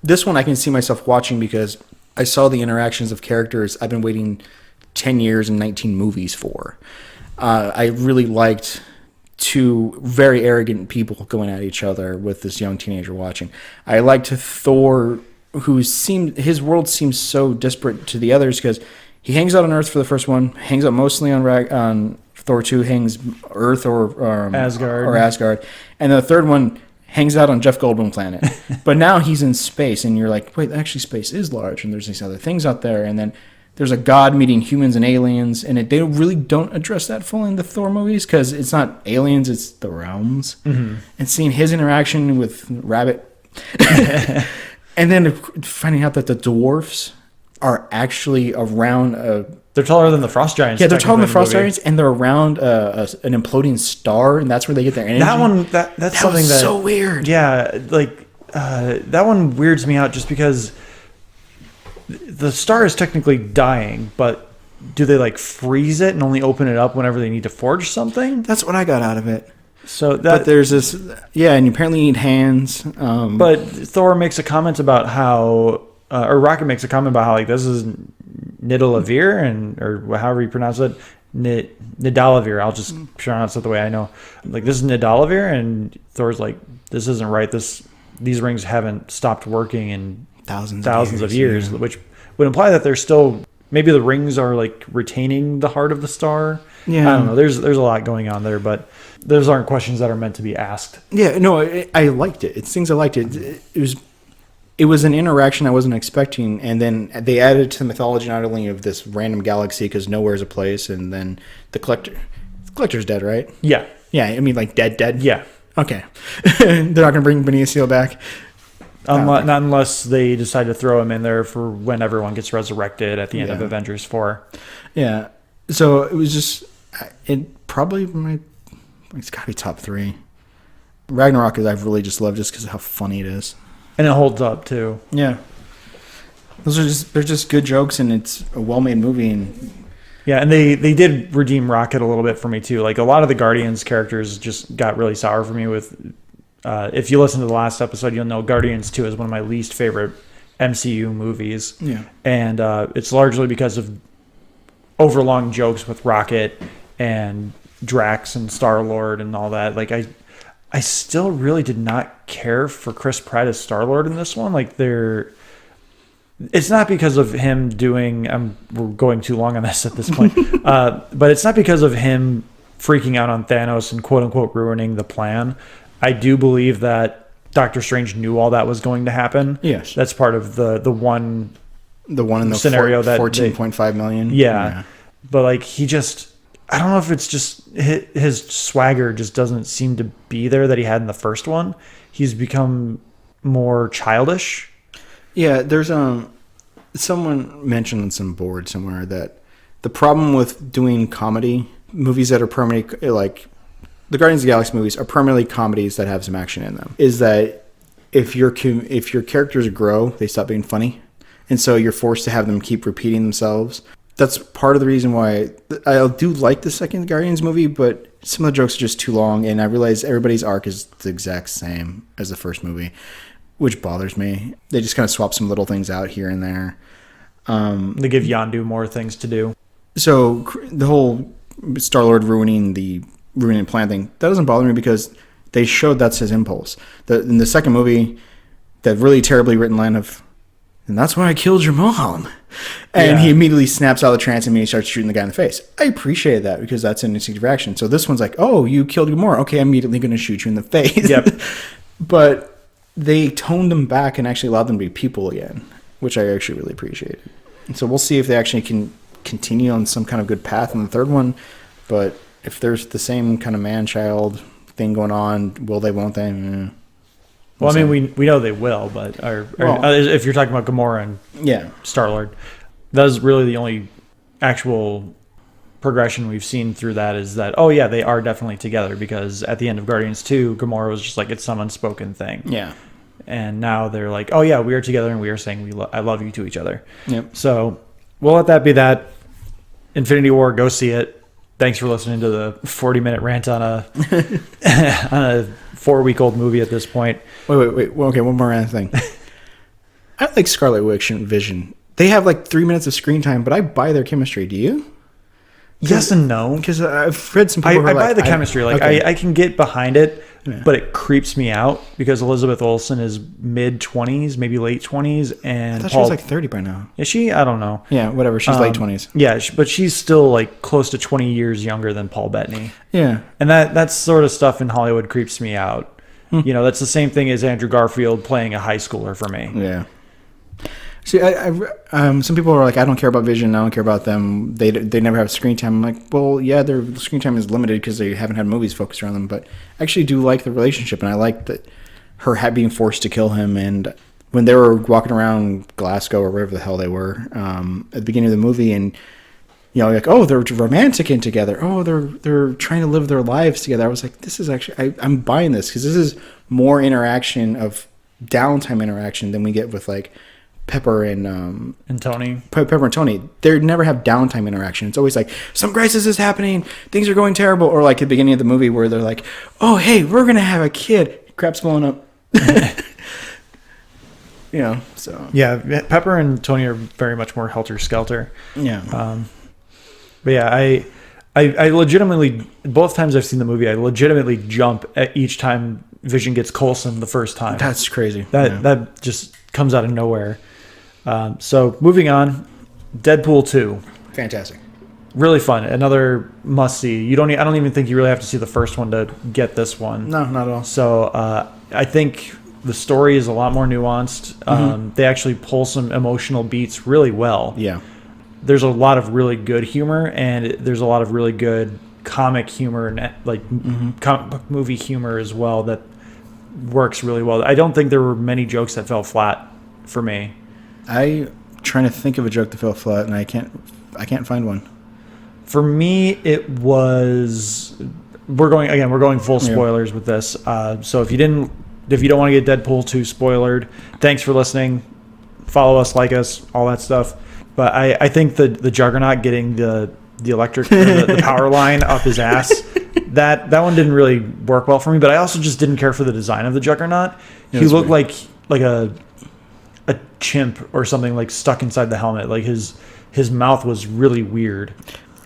This one I can see myself watching because I saw the interactions of characters I've been waiting 10 years and 19 movies for. I really liked 2 very arrogant people going at each other with this young teenager watching. I liked Thor, his world seems so disparate to the others because he hangs out on Earth for the first one, hangs out mostly on Thor 2, hangs Earth or Asgard, and the third one hangs out on Jeff Goldblum planet. But now he's in space, and you're like, wait, actually space is large, and there's these other things out there, and then there's a god meeting humans and aliens, and they really don't address that fully in the Thor movies because it's not aliens, it's the realms. Mm-hmm. And seeing his interaction with Rabbit, and then finding out that the dwarfs are actually around they're taller than the Frost Giants. Yeah, they're taller than the Frost Giants, and they're around an imploding star, and that's where they get their energy. That's something that's so weird. Yeah, like that one weirds me out just because the star is technically dying, but do they like freeze it and only open it up whenever they need to forge something? That's what I got out of it. So but there's this, and you apparently need hands. But Thor makes a comment about how, or Rocket makes a comment about how like this is Nidavellir or however you pronounce it, Nidavellir. I'll just pronounce it the way I know. Like this is Nidavellir, and Thor's like, this isn't right. These rings haven't stopped working in thousands of years, which would imply that they're still, maybe the rings are like retaining the heart of the star. Yeah, I don't know. There's a lot going on there, but those aren't questions that are meant to be asked. Yeah, no, I liked it. It's things I liked it. It was an interaction I wasn't expecting, and then they added to the mythology not only of this random galaxy because nowhere's a place, and then the collector's dead, right? Yeah, I mean like dead. Yeah. Okay, they're not gonna bring Benicio back. Not unless they decide to throw him in there for when everyone gets resurrected at the end of Avengers 4. Yeah. So it was just, it's got to be top 3. Ragnarok I've really just loved just because of how funny it is. And it holds up too. Yeah. They're just good jokes, and it's a well-made movie. And they did redeem Rocket a little bit for me too. Like a lot of the Guardians characters just got really sour for me with if you listen to the last episode, you'll know Guardians 2 is one of my least favorite MCU movies. Yeah. And it's largely because of overlong jokes with Rocket and Drax and Star-Lord and all that. Like, I still really did not care for Chris Pratt as Star-Lord in this one. Like, it's not because of him doing... we're going too long on this at this point. But it's not because of him freaking out on Thanos and quote-unquote ruining the plan. I do believe that Doctor Strange knew all that was going to happen. Yes. That's part of the one in the scenario that 14.5 million. Yeah. But, like, he just... I don't know if it's just his swagger just doesn't seem to be there that he had in the first one. He's become more childish. Yeah, there's someone mentioned on some board somewhere that the problem with doing comedy movies that are permanently, like the Guardians of the Galaxy movies are permanently comedies that have some action in them, is that if your characters grow, they stop being funny, and so you're forced to have them keep repeating themselves. That's part of the reason why I do like the second Guardians movie, but some of the jokes are just too long, and I realize everybody's arc is the exact same as the first movie, which bothers me. They just kind of swap some little things out here and there. They give Yondu more things to do. So the whole Star-Lord ruining the plan thing, that doesn't bother me because they showed that's his impulse. In the second movie, that really terribly written line of, and that's why I killed your mom. And he immediately snaps out of the trance and he starts shooting the guy in the face. I appreciate that because that's an instinctive reaction. So this one's like, oh, you killed Gamora. Okay, I'm immediately going to shoot you in the face. Yep. But they toned them back and actually allowed them to be people again, which I actually really appreciated. And so we'll see if they actually can continue on some kind of good path in the third one. But if there's the same kind of man-child thing going on, will they, won't they? Well, I mean, we know they will, but if you're talking about Gamora and Star-Lord, that is really the only actual progression we've seen through that is that, oh, yeah, they are definitely together because at the end of Guardians 2, Gamora was just like, it's some unspoken thing. Yeah. And now they're like, oh, yeah, we are together and we are saying I love you to each other. Yep. So we'll let that be that. Infinity War, go see it. Thanks for listening to the 40-minute rant on a 4-week-old movie at this point. Wait. Well, okay, one more thing. I like Scarlet Witch and Vision. They have like 3 minutes of screen time, but I buy their chemistry. Do you? Yes and no. Because I've read some people I buy the chemistry. I can get behind it, but it creeps me out because Elizabeth Olsen is mid-20s, maybe late 20s. And I thought she was like 30 by now. Is she? I don't know. Yeah, whatever. She's late 20s. Yeah, but she's still like close to 20 years younger than Paul Bettany. Yeah. And that sort of stuff in Hollywood creeps me out. You know, that's the same thing as Andrew Garfield playing a high schooler for me. Yeah. See, some people are like, I don't care about Vision. I don't care about them. They never have screen time. I'm like, well, yeah, their screen time is limited because they haven't had movies focused around them. But I actually do like the relationship, and I like that her being forced to kill him. And when they were walking around Glasgow or wherever the hell they were at the beginning of the movie, and you know, like, oh, they're romanticing together. Oh, they're trying to live their lives together. I was like, this is actually I'm buying this because this is more interaction of downtime interaction than we get with like Pepper and Tony. Pepper and Tony. They never have downtime interaction. It's always like some crisis is happening, things are going terrible, or like at the beginning of the movie where they're like, "Oh, hey, we're gonna have a kid." Crap's blowing up. You know, so yeah, Pepper and Tony are very much more helter skelter. Yeah. But yeah, I legitimately, both times I've seen the movie, I legitimately jump at each time Vision gets Coulson the first time. That's crazy. That just comes out of nowhere. So moving on, Deadpool 2. Fantastic. Really fun. Another must see. I don't even think you really have to see the first one to get this one. No, not at all. So I think the story is a lot more nuanced. They actually pull some emotional beats really well. Yeah. There's a lot of really good humor, and there's a lot of really good comic humor and like comic book movie humor as well that works really well. I don't think there were many jokes that fell flat for me. I'm trying to think of a joke that fell flat, and I can't find one. For me, it was we're going full spoilers with this. So if you don't want to get Deadpool 2 spoilered, thanks for listening. Follow us, like us, all that stuff. But I think the Juggernaut getting the electric the power line up his ass, that one didn't really work well for me. But I also just didn't care for the design of the Juggernaut. He looked weird. like a chimp or something, like stuck inside the helmet. Like his mouth was really weird.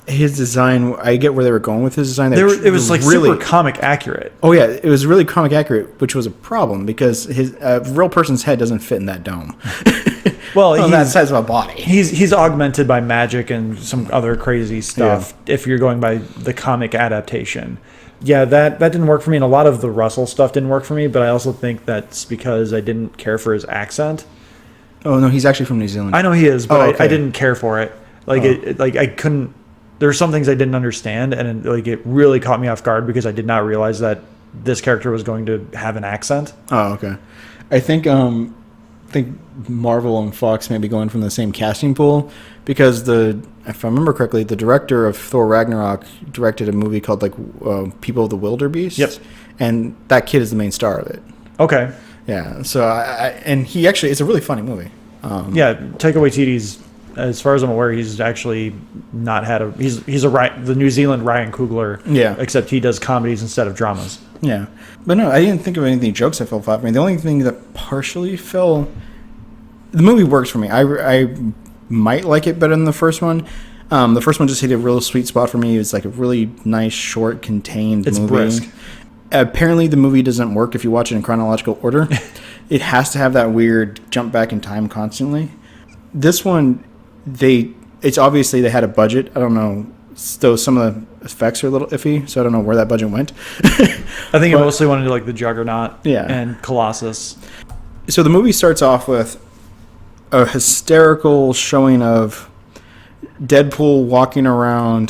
His design, I get where they were going with his design. It was like really super comic accurate. Oh yeah, it was really comic accurate, which was a problem because his real person's head doesn't fit in that dome. Well, he's that size of a body. He's augmented by magic and some other crazy stuff. Yeah. If you're going by the comic adaptation, yeah, that didn't work for me, and a lot of the Russell stuff didn't work for me. But I also think that's because I didn't care for his accent. Oh no, he's actually from New Zealand. I know he is, but I didn't care for it. Like I couldn't. There were some things I didn't understand, and it really caught me off guard because I did not realize that this character was going to have an accent. Oh, okay. I think Marvel and Fox may be going from the same casting pool because if I remember correctly, the director of Thor Ragnarok directed a movie called People of the Wildebeest. Yep. And that kid is the main star of it. Okay. Yeah. So and he actually, it's a really funny movie. Yeah, Taika Waititi's, as far as I'm aware, he's actually not had he's the New Zealand Ryan Coogler. Yeah. Except he does comedies instead of dramas. Yeah. But no, I didn't think of any jokes that fell flat for me. The only thing that partially fell, the movie works for me. I might like it better than the first one. The first one just hit a real sweet spot for me. It's like a really nice, short, contained movie. It's brisk. Apparently, the movie doesn't work if you watch it in chronological order. It has to have that weird jump back in time constantly. This one, it's obviously they had a budget. I don't know. So some of the effects are a little iffy, so I don't know where that budget went. I think it mostly wanted to the Juggernaut and Colossus. So the movie starts off with a hysterical showing of Deadpool walking around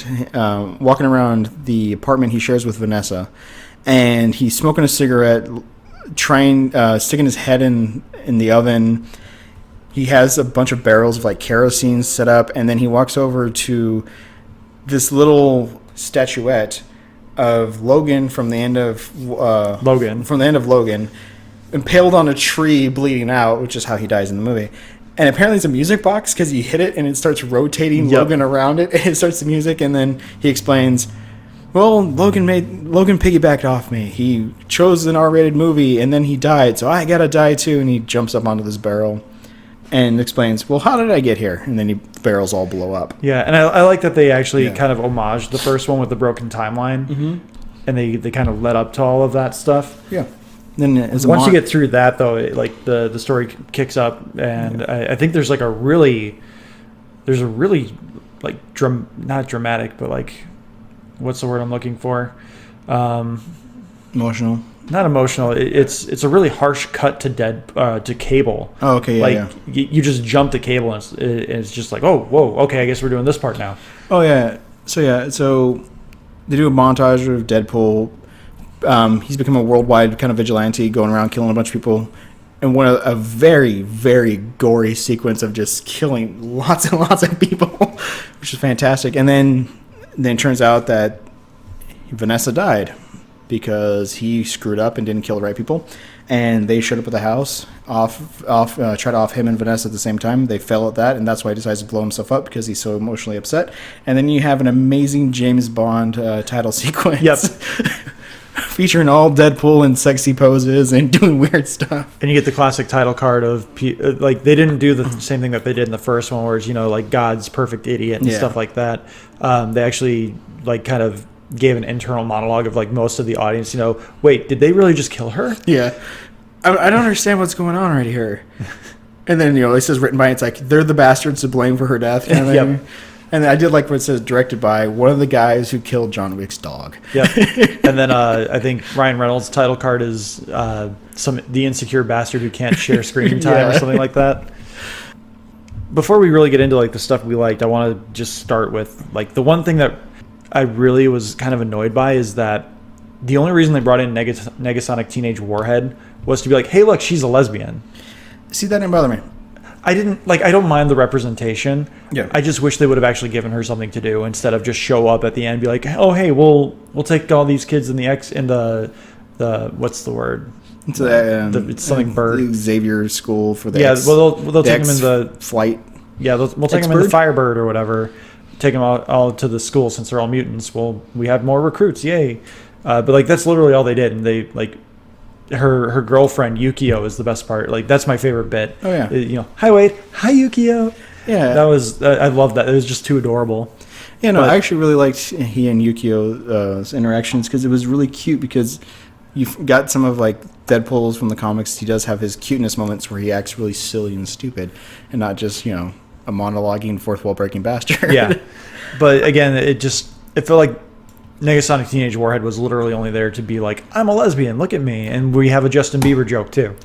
the apartment he shares with Vanessa, and he's smoking a cigarette, sticking his head in the oven. He has a bunch of barrels of kerosene set up, and then he walks over to this little statuette of Logan from the end of Logan, impaled on a tree, bleeding out, which is how he dies in the movie. And apparently it's a music box because you hit it and it starts rotating Logan around it. It starts the music, and then he explains, well, Logan piggybacked off me. He chose an R-rated movie, and then he died, so I gotta die too. And he jumps up onto this barrel and explains, well, how did I get here? And then the barrels all blow up. Yeah, and I like that they actually kind of homaged the first one with the broken timeline. Mm-hmm. And they kind of led up to all of that stuff. Yeah. Then once you get through that, though, the story kicks up, and I think there's a really not dramatic, but what's the word I'm looking for? Emotional. Not emotional. It's a really harsh cut to Cable. Oh, okay, yeah. You just jump to Cable, and it's just oh, whoa, okay, I guess we're doing this part now. Oh yeah. So they do a montage of Deadpool. He's become a worldwide kind of vigilante, going around killing a bunch of people, and a very, very gory sequence of just killing lots and lots of people, which is fantastic. And then it turns out that Vanessa died because he screwed up and didn't kill the right people, and they showed up at the house, tried to off him and Vanessa at the same time. They fell at that, and that's why he decides to blow himself up because he's so emotionally upset. And then you have an amazing James Bond title sequence. Yep. Featuring all Deadpool in sexy poses and doing weird stuff. And you get the classic title card of they didn't do the same thing that they did in the first one, where it's God's perfect idiot and stuff like that. They actually kind of gave an internal monologue of most of the audience. Wait, did they really just kill her? Yeah, I don't understand what's going on right here. And then it says written by, it's they're the bastards to blame for her death. Kind of thing. Yep. And I did like what it says, directed by one of the guys who killed John Wick's dog. Yeah. And then I think Ryan Reynolds' title card is the insecure bastard who can't share screen time or something like that. Before we really get into the stuff we liked, I want to just start with the one thing that I really was kind of annoyed by is that the only reason they brought in Negasonic Teenage Warhead was to be hey, look, she's a lesbian. See, that didn't bother me. I don't mind the representation. Yeah. I just wish they would have actually given her something to do instead of just show up at the end and be oh, hey, we'll take all these kids in the what's the word? It's something bird. Xavier school for the they'll take them in the flight. Yeah, we'll take them in the Firebird or whatever. Take them all to the school since they're all mutants. Well, we have more recruits, yay! But like that's literally all they did, and they like her girlfriend Yukio is the best part. Like that's my favorite bit. Oh yeah, hi Wade, hi Yukio. Yeah, that was I love that. It was just too adorable. Yeah, no, I actually really liked he and Yukio's interactions because it was really cute because you've got some of like Deadpool's from the comics. He does have his cuteness moments where he acts really silly and stupid and not just, a monologuing fourth wall breaking bastard. Yeah. But again, it felt like Negasonic Teenage Warhead was literally only there to be like, I'm a lesbian, look at me. And we have a Justin Bieber joke too.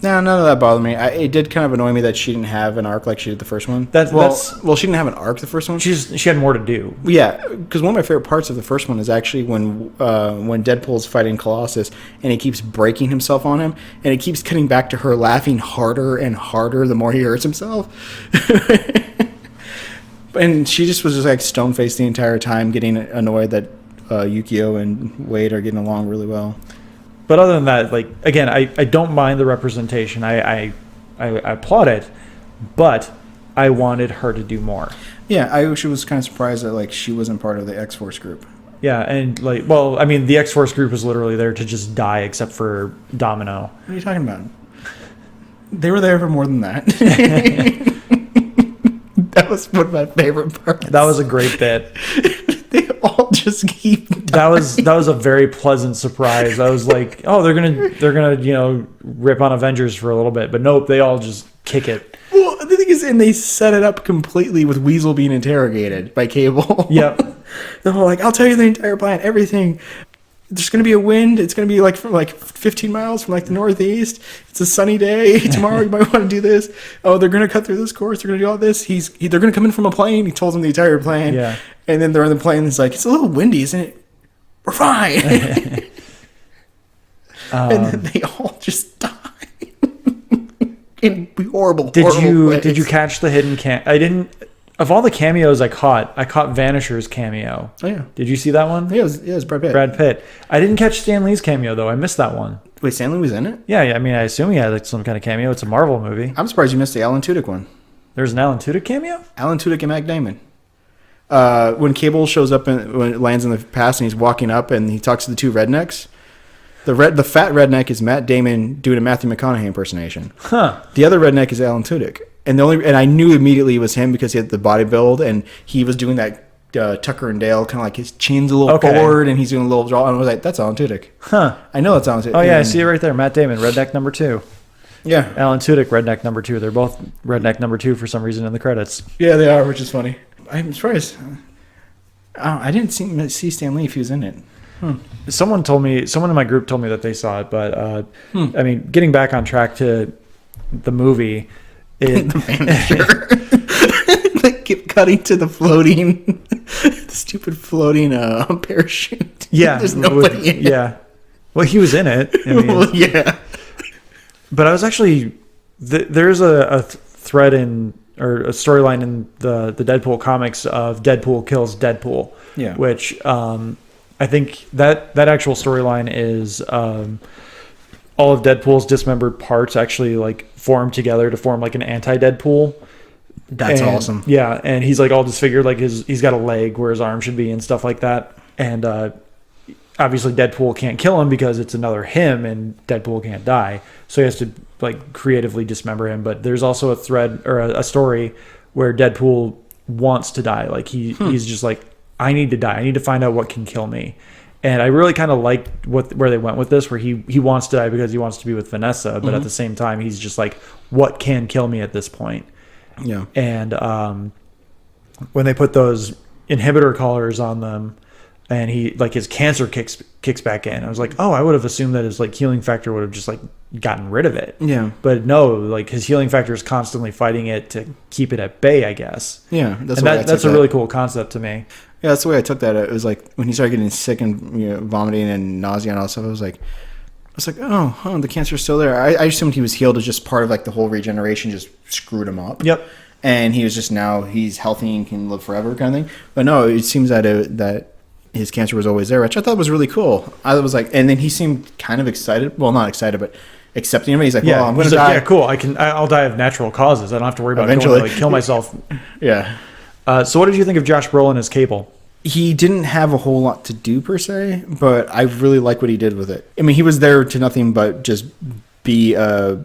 No, none of that bothered me. It did kind of annoy me that she didn't have an arc like she did the first one. Well, she didn't have an arc the first one. She had more to do. Yeah, because one of my favorite parts of the first one is actually when Deadpool's fighting Colossus and he keeps breaking himself on him, and it keeps cutting back to her laughing harder and harder the more he hurts himself. And she just was like stone-faced the entire time, getting annoyed that Yukio and Wade are getting along really well. But other than that, like again, I don't mind the representation. I applaud it, but I wanted her to do more. Yeah, I was kind of surprised that like she wasn't part of the X-Force group. Yeah, and like, well, I mean, the X-Force group was literally there to just die, except for Domino. What are you talking about? They were there for more than that. That was one of my favorite parts. That was a great bit. They all just keep dying. That was a very pleasant surprise. I was like, oh, they're gonna rip on Avengers for a little bit, but nope, they all just kick it. Well, the thing is, and they set it up completely with Weasel being interrogated by Cable. Yep. They're all like, I'll tell you the entire plan, everything. There's going to be a wind. It's going to be like 15 miles from like the northeast. It's a sunny day. Tomorrow you might want to do this. Oh, they're going to cut through this course. They're going to do all this. They're going to come in from a plane. He tells them the entire plan. Yeah. And then they're in the plane. And it's like, it's a little windy, isn't it? We're fine. And then they all just die. In horrible ways. Did you catch the hidden I didn't. Of all the cameos I caught Vanisher's cameo. Oh, yeah. Did you see that one? Yeah, it was Brad Pitt. Brad Pitt. I didn't catch Stan Lee's cameo, though. I missed that one. Wait, Stan Lee was in it? Yeah, I mean, I assume he had like some kind of cameo. It's a Marvel movie. I'm surprised you missed the Alan Tudyk one. There's an Alan Tudyk cameo? Alan Tudyk and Matt Damon. When Cable shows up, when it lands in the past and he's walking up and he talks to the two rednecks, the fat redneck is Matt Damon doing a Matthew McConaughey impersonation. Huh. The other redneck is Alan Tudyk. And I knew immediately it was him because he had the body build and he was doing that Tucker and Dale kind of like his chin's a little forward and he's doing a little draw, and I was like, that's Alan Tudyk. Huh. I know that's Alan Tudyk. Oh yeah, I see it right there. Matt Damon, redneck number 2. Yeah. Alan Tudyk, redneck number 2. They're both redneck number 2 for some reason in the credits. Yeah, they are, which is funny. I'm surprised. I didn't see Stan Lee if he was in it. Someone in my group told me that they saw it, but I mean, getting back on track to the movie. The manager. They keep cutting to the stupid floating parachute. Yeah. There's nobody in it. Yeah. Well, he was in it. I mean, well, yeah. But I was actually... there's a thread or a storyline in the Deadpool comics of Deadpool kills Deadpool. Yeah. Which I think that actual storyline is... all of Deadpool's dismembered parts actually like form together to form like an anti-Deadpool. That's awesome. Yeah, and he's like all disfigured, like he's got a leg where his arm should be and stuff like that. And obviously Deadpool can't kill him because it's another him, and Deadpool can't die, so he has to like creatively dismember him. But there's also a thread or a story where Deadpool wants to die. Like he's just like, I need to die. I need to find out what can kill me. And I really kind of liked where they went with this, where he wants to die because he wants to be with Vanessa, but at the same time, he's just like, what can kill me at this point? Yeah. And when they put those inhibitor collars on them, and he like his cancer kicks back in, I was like, oh, I would have assumed that his like healing factor would have just like gotten rid of it. Yeah. But no, like his healing factor is constantly fighting it to keep it at bay, I guess. Yeah. That's a really cool concept to me. Yeah, that's the way I took that. It was like when he started getting sick and vomiting and nausea and all that stuff, I was like, oh, the cancer's still there. I assumed he was healed as just part of like the whole regeneration just screwed him up. Yep. And he was just he's healthy and can live forever kind of thing. But no, it seems that his cancer was always there, which I thought was really cool. I was like, and then he seemed kind of excited. Well, not excited, but accepting him. He's like, well, I'm going to die. Yeah, cool. I'll die of natural causes. I don't have to worry about going to like kill myself. Yeah. So what did you think of Josh Brolin as Cable? he didn't have a whole lot to do per se, but I really like what he did with it. I mean, he was there to nothing but just be a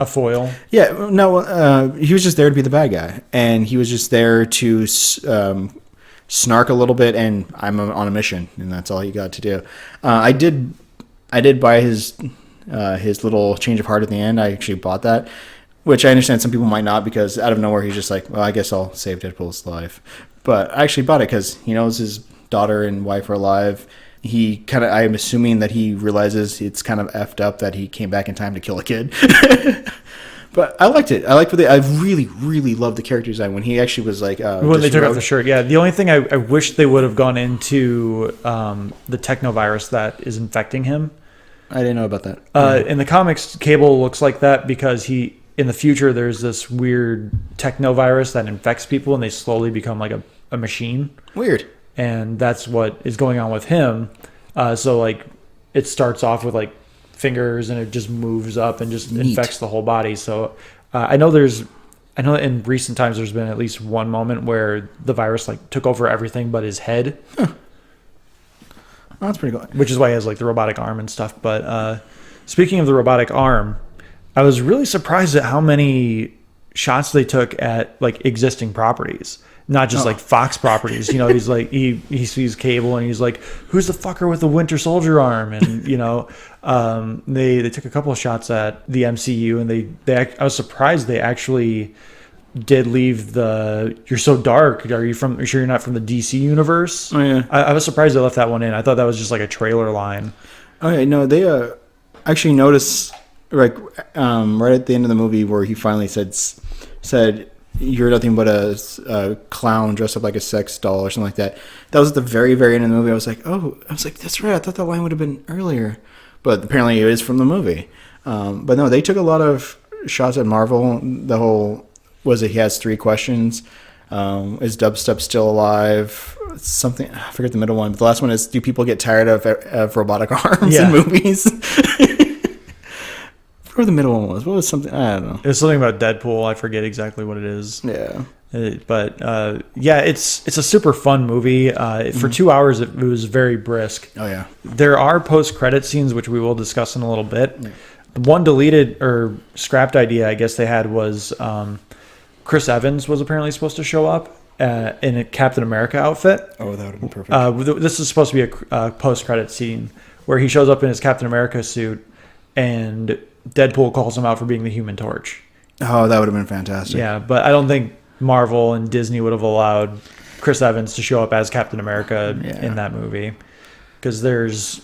foil. Yeah, no, he was just there to be the bad guy, and he was just there to snark a little bit, and I'm on a mission, and that's all he got to do. I did buy his little change of heart at the end. I actually bought that, which I understand some people might not, because out of nowhere he's just like, well, I guess I'll save Deadpool's life. But I actually bought it because he knows his daughter and wife are alive. I'm assuming that he realizes it's kind of effed up that he came back in time to kill a kid. But I liked it. I really, really loved the character design when he actually was like... when they took off the shirt, yeah. The only thing I wish they would have gone into the technovirus that is infecting him. I didn't know about that. In the comics, Cable looks like that because in the future, there's this weird technovirus that infects people and they slowly become like a machine. Weird. And that's what is going on with him. So like it starts off with like fingers and it just moves up and just infects the whole body. So I know in recent times there's been at least one moment where the virus like took over everything but his head. Huh. Oh, that's pretty cool. Which is why he has like the robotic arm and stuff. But speaking of the robotic arm, I was really surprised at how many shots they took at like existing properties. Not just like Fox properties, you know. He's like he sees Cable and he's like, "Who's the fucker with the Winter Soldier arm?" And you know, they took a couple of shots at the MCU and I was surprised they actually did leave "You're so dark. Are you sure you're not from the DC universe?" Oh yeah, I was surprised they left that one in. I thought that was just like a trailer line. Oh yeah, no, they actually noticed like right at the end of the movie where he finally said. You're nothing but a clown dressed up like a sex doll or something like that. That was at the very, very end of the movie. I was like, that's right. I thought that line would have been earlier. But apparently it is from the movie. But no, they took a lot of shots at Marvel. The whole, he has 3 questions. Is Dubstep still alive? Something, I forget the middle one. But the last one is, do people get tired of robotic arms in movies? Or the middle one was. What was something? I don't know. It was something about Deadpool. I forget exactly what it is. Yeah. But it's a super fun movie. For 2 hours, it was very brisk. Oh, yeah. There are post-credit scenes, which we will discuss in a little bit. Yeah. One deleted or scrapped idea I guess they had was Chris Evans was apparently supposed to show up in a Captain America outfit. Oh, that would have been perfect. This is supposed to be a post-credit scene where he shows up in his Captain America suit and Deadpool calls him out for being the Human Torch. Oh, that would have been fantastic. Yeah, but I don't think Marvel and Disney would have allowed Chris Evans to show up as Captain America in that movie because there's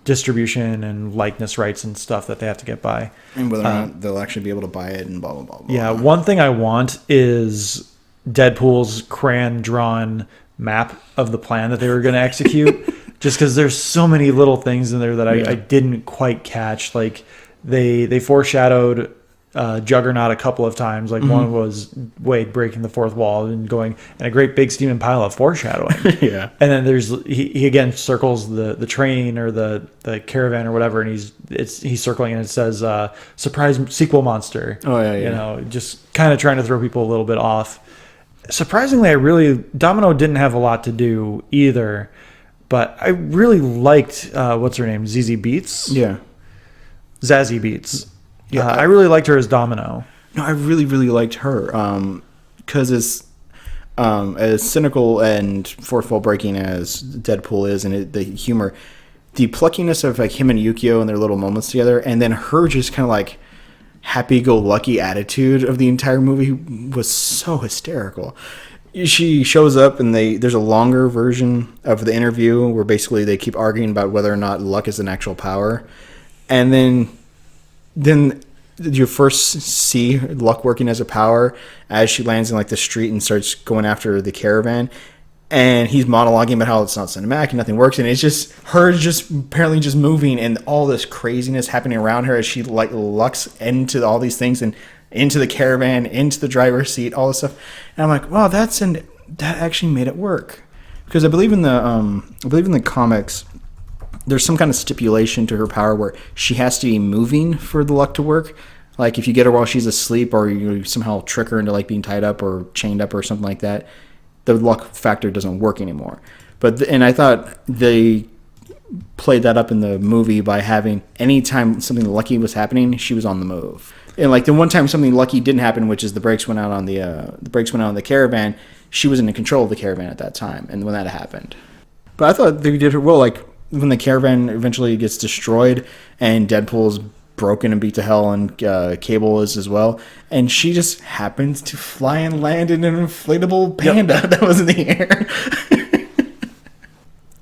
distribution and likeness rights and stuff that they have to get by. And whether or not they'll actually be able to buy it and blah, blah, blah, blah. Yeah, one thing I want is Deadpool's crayon-drawn map of the plan that they were going to execute just because there's so many little things in there that I didn't quite catch. Like, they foreshadowed Juggernaut a couple of times. Like one was Wade breaking the fourth wall and going and a great big steaming pile of foreshadowing. Yeah. And then there's he again circles the train or the caravan or whatever, and he's circling and it says surprise sequel monster. Oh yeah. You know, just kind of trying to throw people a little bit off. Surprisingly, Domino didn't have a lot to do either, but I really liked what's her name, ZZ Beetz. Yeah. Zazie Beetz. Yeah, I really liked her as Domino. No, I really, really liked her because as cynical and fourth wall breaking as Deadpool is, and the humor, the pluckiness of like him and Yukio and their little moments together, and then her just kind of like happy-go-lucky attitude of the entire movie was so hysterical. She shows up and there's a longer version of the interview where basically they keep arguing about whether or not luck is an actual power. And then you first see luck working as a power as she lands in like the street and starts going after the caravan. And he's monologuing about how it's not cinematic and nothing works. And it's just her just apparently just moving and all this craziness happening around her as she like lucks into all these things and into the caravan, into the driver's seat, all this stuff. And I'm like, wow, that actually made it work. Because I believe in the comics, there's some kind of stipulation to her power where she has to be moving for the luck to work. Like if you get her while she's asleep or you somehow trick her into like being tied up or chained up or something like that, the luck factor doesn't work anymore. And I thought they played that up in the movie by having anytime something lucky was happening, she was on the move. And like the one time something lucky didn't happen, which is the brakes went out on the caravan, she wasn't in control of the caravan at that time, and when that happened. But I thought they did her well. Like when the caravan eventually gets destroyed and Deadpool's broken and beat to hell, and Cable is as well, and she just happens to fly and land in an inflatable panda that was in the air.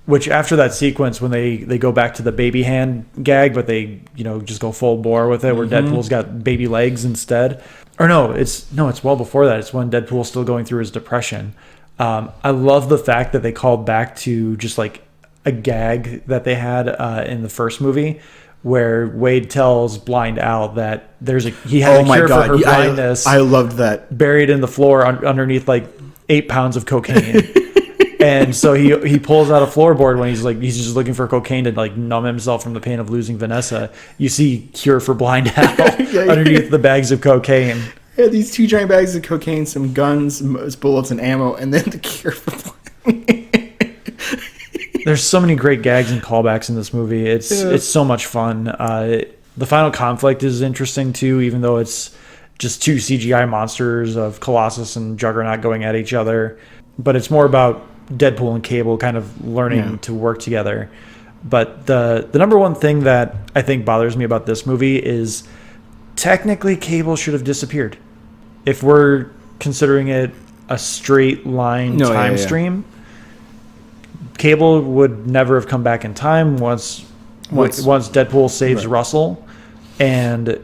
Which after that sequence, when they go back to the baby hand gag, but they just go full bore with it, where Deadpool's got baby legs instead. Or no, it's well before that. It's when Deadpool's still going through his depression. I love the fact that they called back to just like a gag that they had in the first movie, where Wade tells Blind Al that he had a cure for her blindness. I loved that. Buried in the floor underneath like 8 pounds of cocaine. And so he pulls out a floorboard when he's just looking for cocaine to like numb himself from the pain of losing Vanessa. You see cure for Blind Al underneath the bags of cocaine. Yeah, these 2 giant bags of cocaine, some guns, bullets, and ammo, and then the cure for Blind. There's so many great gags and callbacks in this movie. It's so much fun. The final conflict is interesting too, even though it's just 2 CGI monsters of Colossus and Juggernaut going at each other. But it's more about Deadpool and Cable kind of learning to work together. But the number one thing that I think bothers me about this movie is technically Cable should have disappeared. If we're considering it a straight line time stream, Cable would never have come back in time once Deadpool saves Russell, and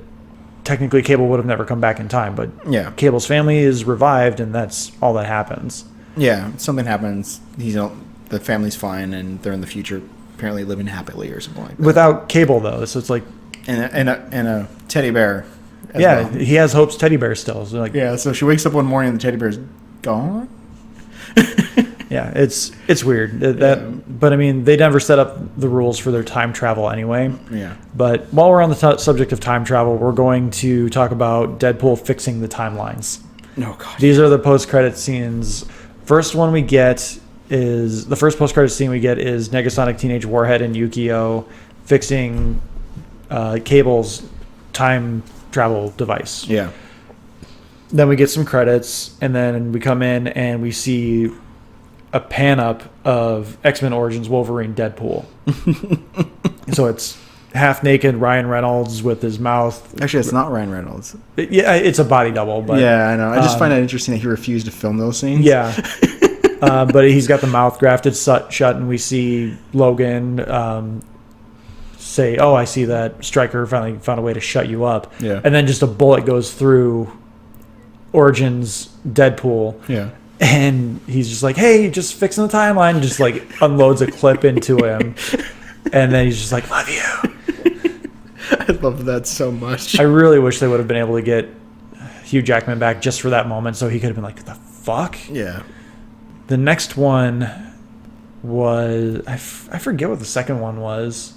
technically Cable would have never come back in time. But Cable's family is revived, and that's all that happens. Yeah, something happens. The family's fine, and they're in the future, apparently living happily or something like that. Without Cable, though, so it's like and a teddy bear. Well. He has Hope's teddy bear still. So so she wakes up one morning and the teddy bear's gone. Yeah, it's weird but I mean, they never set up the rules for their time travel anyway. Yeah. But while we're on the subject of time travel, we're going to talk about Deadpool fixing the timelines. Oh God. These are the post-credit scenes. The first post-credit scene we get is Negasonic Teenage Warhead and Yukio fixing Cable's time travel device. Yeah. Then we get some credits, and then we come in and we see a pan up of X-Men Origins Wolverine Deadpool. So it's half naked Ryan Reynolds with his mouth. Actually, it's not Ryan Reynolds. It's a body double. But yeah, I know. I just find it interesting that he refused to film those scenes. Yeah. But he's got the mouth grafted shut, and we see Logan say, "Oh, I see that Stryker finally found a way to shut you up." Yeah. And then just a bullet goes through Origins Deadpool. Yeah. And he's just like, "Hey, just fixing the timeline." Just like unloads a clip into him. And then he's just like, "Love you." I love that so much. I really wish they would have been able to get Hugh Jackman back just for that moment, so he could have been like, "The fuck?" Yeah. The next one was I forget what the second one was.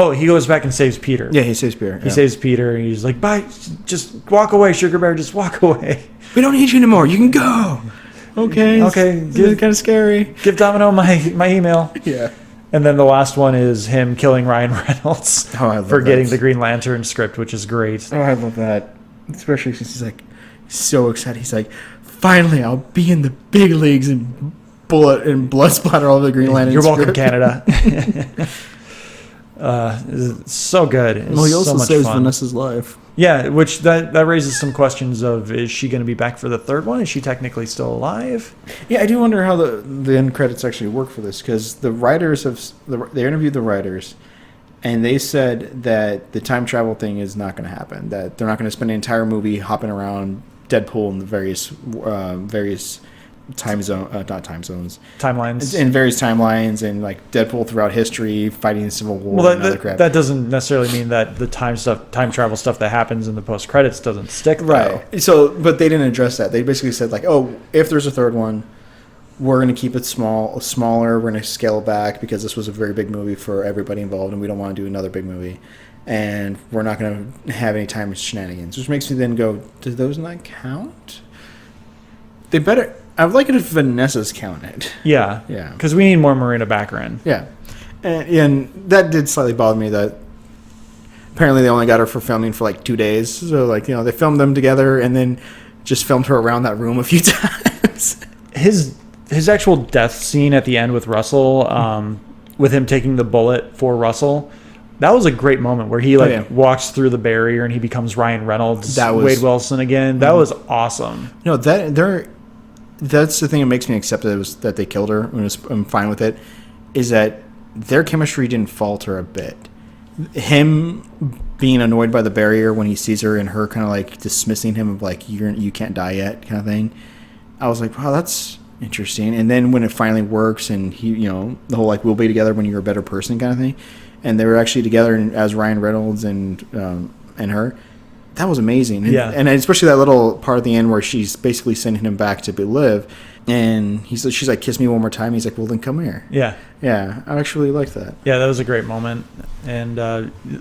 Oh, he goes back and saves Peter. Yeah, he saves Peter. He saves Peter, and he's like, "Bye, just walk away, Sugar Bear. Just walk away. We don't need you anymore. You can go." Okay. It's kind of scary. Give Domino my email. Yeah. And then the last one is him killing Ryan Reynolds for getting the Green Lantern script, which is great. Oh, I love that. Especially since he's like so excited. He's like, "Finally, I'll be in the big leagues and bullet and blood splatter all over the Green Lantern." You're welcome, Canada. It's so good. It's he also so much saves fun. Vanessa's life. Yeah, which that raises some questions of, is she going to be back for the third one? Is she technically still alive? Yeah, I do wonder how the end credits actually work for this, because the writers they interviewed the writers, and they said that the time travel thing is not going to happen. That they're not going to spend an entire movie hopping around Deadpool in the various timelines, in various timelines, and like Deadpool throughout history fighting the Civil War. Well, and other crap. that doesn't necessarily mean that the time travel stuff that happens in the post credits doesn't stick, though. Right. So, but they didn't address that. They basically said like, "Oh, if there's a third one, we're going to keep it smaller. We're going to scale it back because this was a very big movie for everybody involved, and we don't want to do another big movie. And we're not going to have any time shenanigans." Which makes me then go, "Do those not count?" They better. I would like it if Vanessa's counted. Yeah. Yeah. Because we need more Marina Baccarin. Yeah. And that did slightly bother me that apparently they only got her for filming for like 2 days. So, like, they filmed them together and then just filmed her around that room a few times. His actual death scene at the end with Russell, with him taking the bullet for Russell, that was a great moment where he walks through the barrier and he becomes Ryan Reynolds, Wade Wilson again. That was awesome. That's the thing that makes me accept that they killed her. I'm fine with it. Is that their chemistry didn't falter a bit. Him being annoyed by the barrier when he sees her and her kind of like dismissing him of like you can't die yet kind of thing. I was like, wow, that's interesting. And then when it finally works and he, the whole like we'll be together when you're a better person kind of thing, and they were actually together as Ryan Reynolds and her, that was amazing. And especially that little part at the end where she's basically sending him back to live, and she's like, kiss me one more time. He's like, well then come here. Yeah, I actually like that. Yeah, that was a great moment. And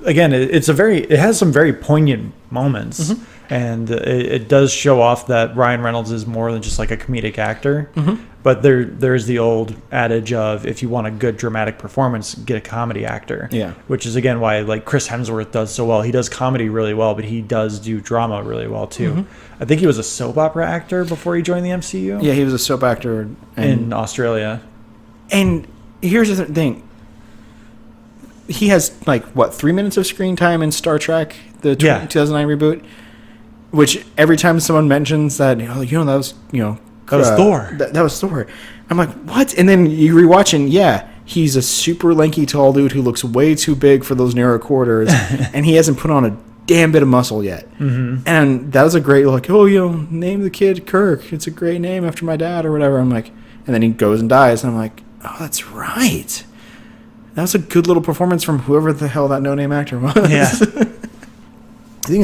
again, it has some very poignant moments. And it does show off that Ryan Reynolds is more than just like a comedic actor. But there's the old adage of if you want a good dramatic performance, get a comedy actor. Yeah. Which is again why like Chris Hemsworth does so well. He does comedy really well, but he does do drama really well too. I think he was a soap opera actor before he joined the MCU. Yeah, he was a soap actor in Australia. And here's the thing. He has 3 minutes of screen time in Star Trek, the 2009 reboot. Which every time someone mentions that, that was Thor. That was Thor. I'm like, what? And then you rewatch and he's a super lanky tall dude who looks way too big for those narrow quarters, and he hasn't put on a damn bit of muscle yet. And that was a great name the kid Kirk. It's a great name after my dad or whatever. I'm like, and then he goes and dies, and I'm like, oh, that's right. That was a good little performance from whoever the hell that no-name actor was. Yeah. The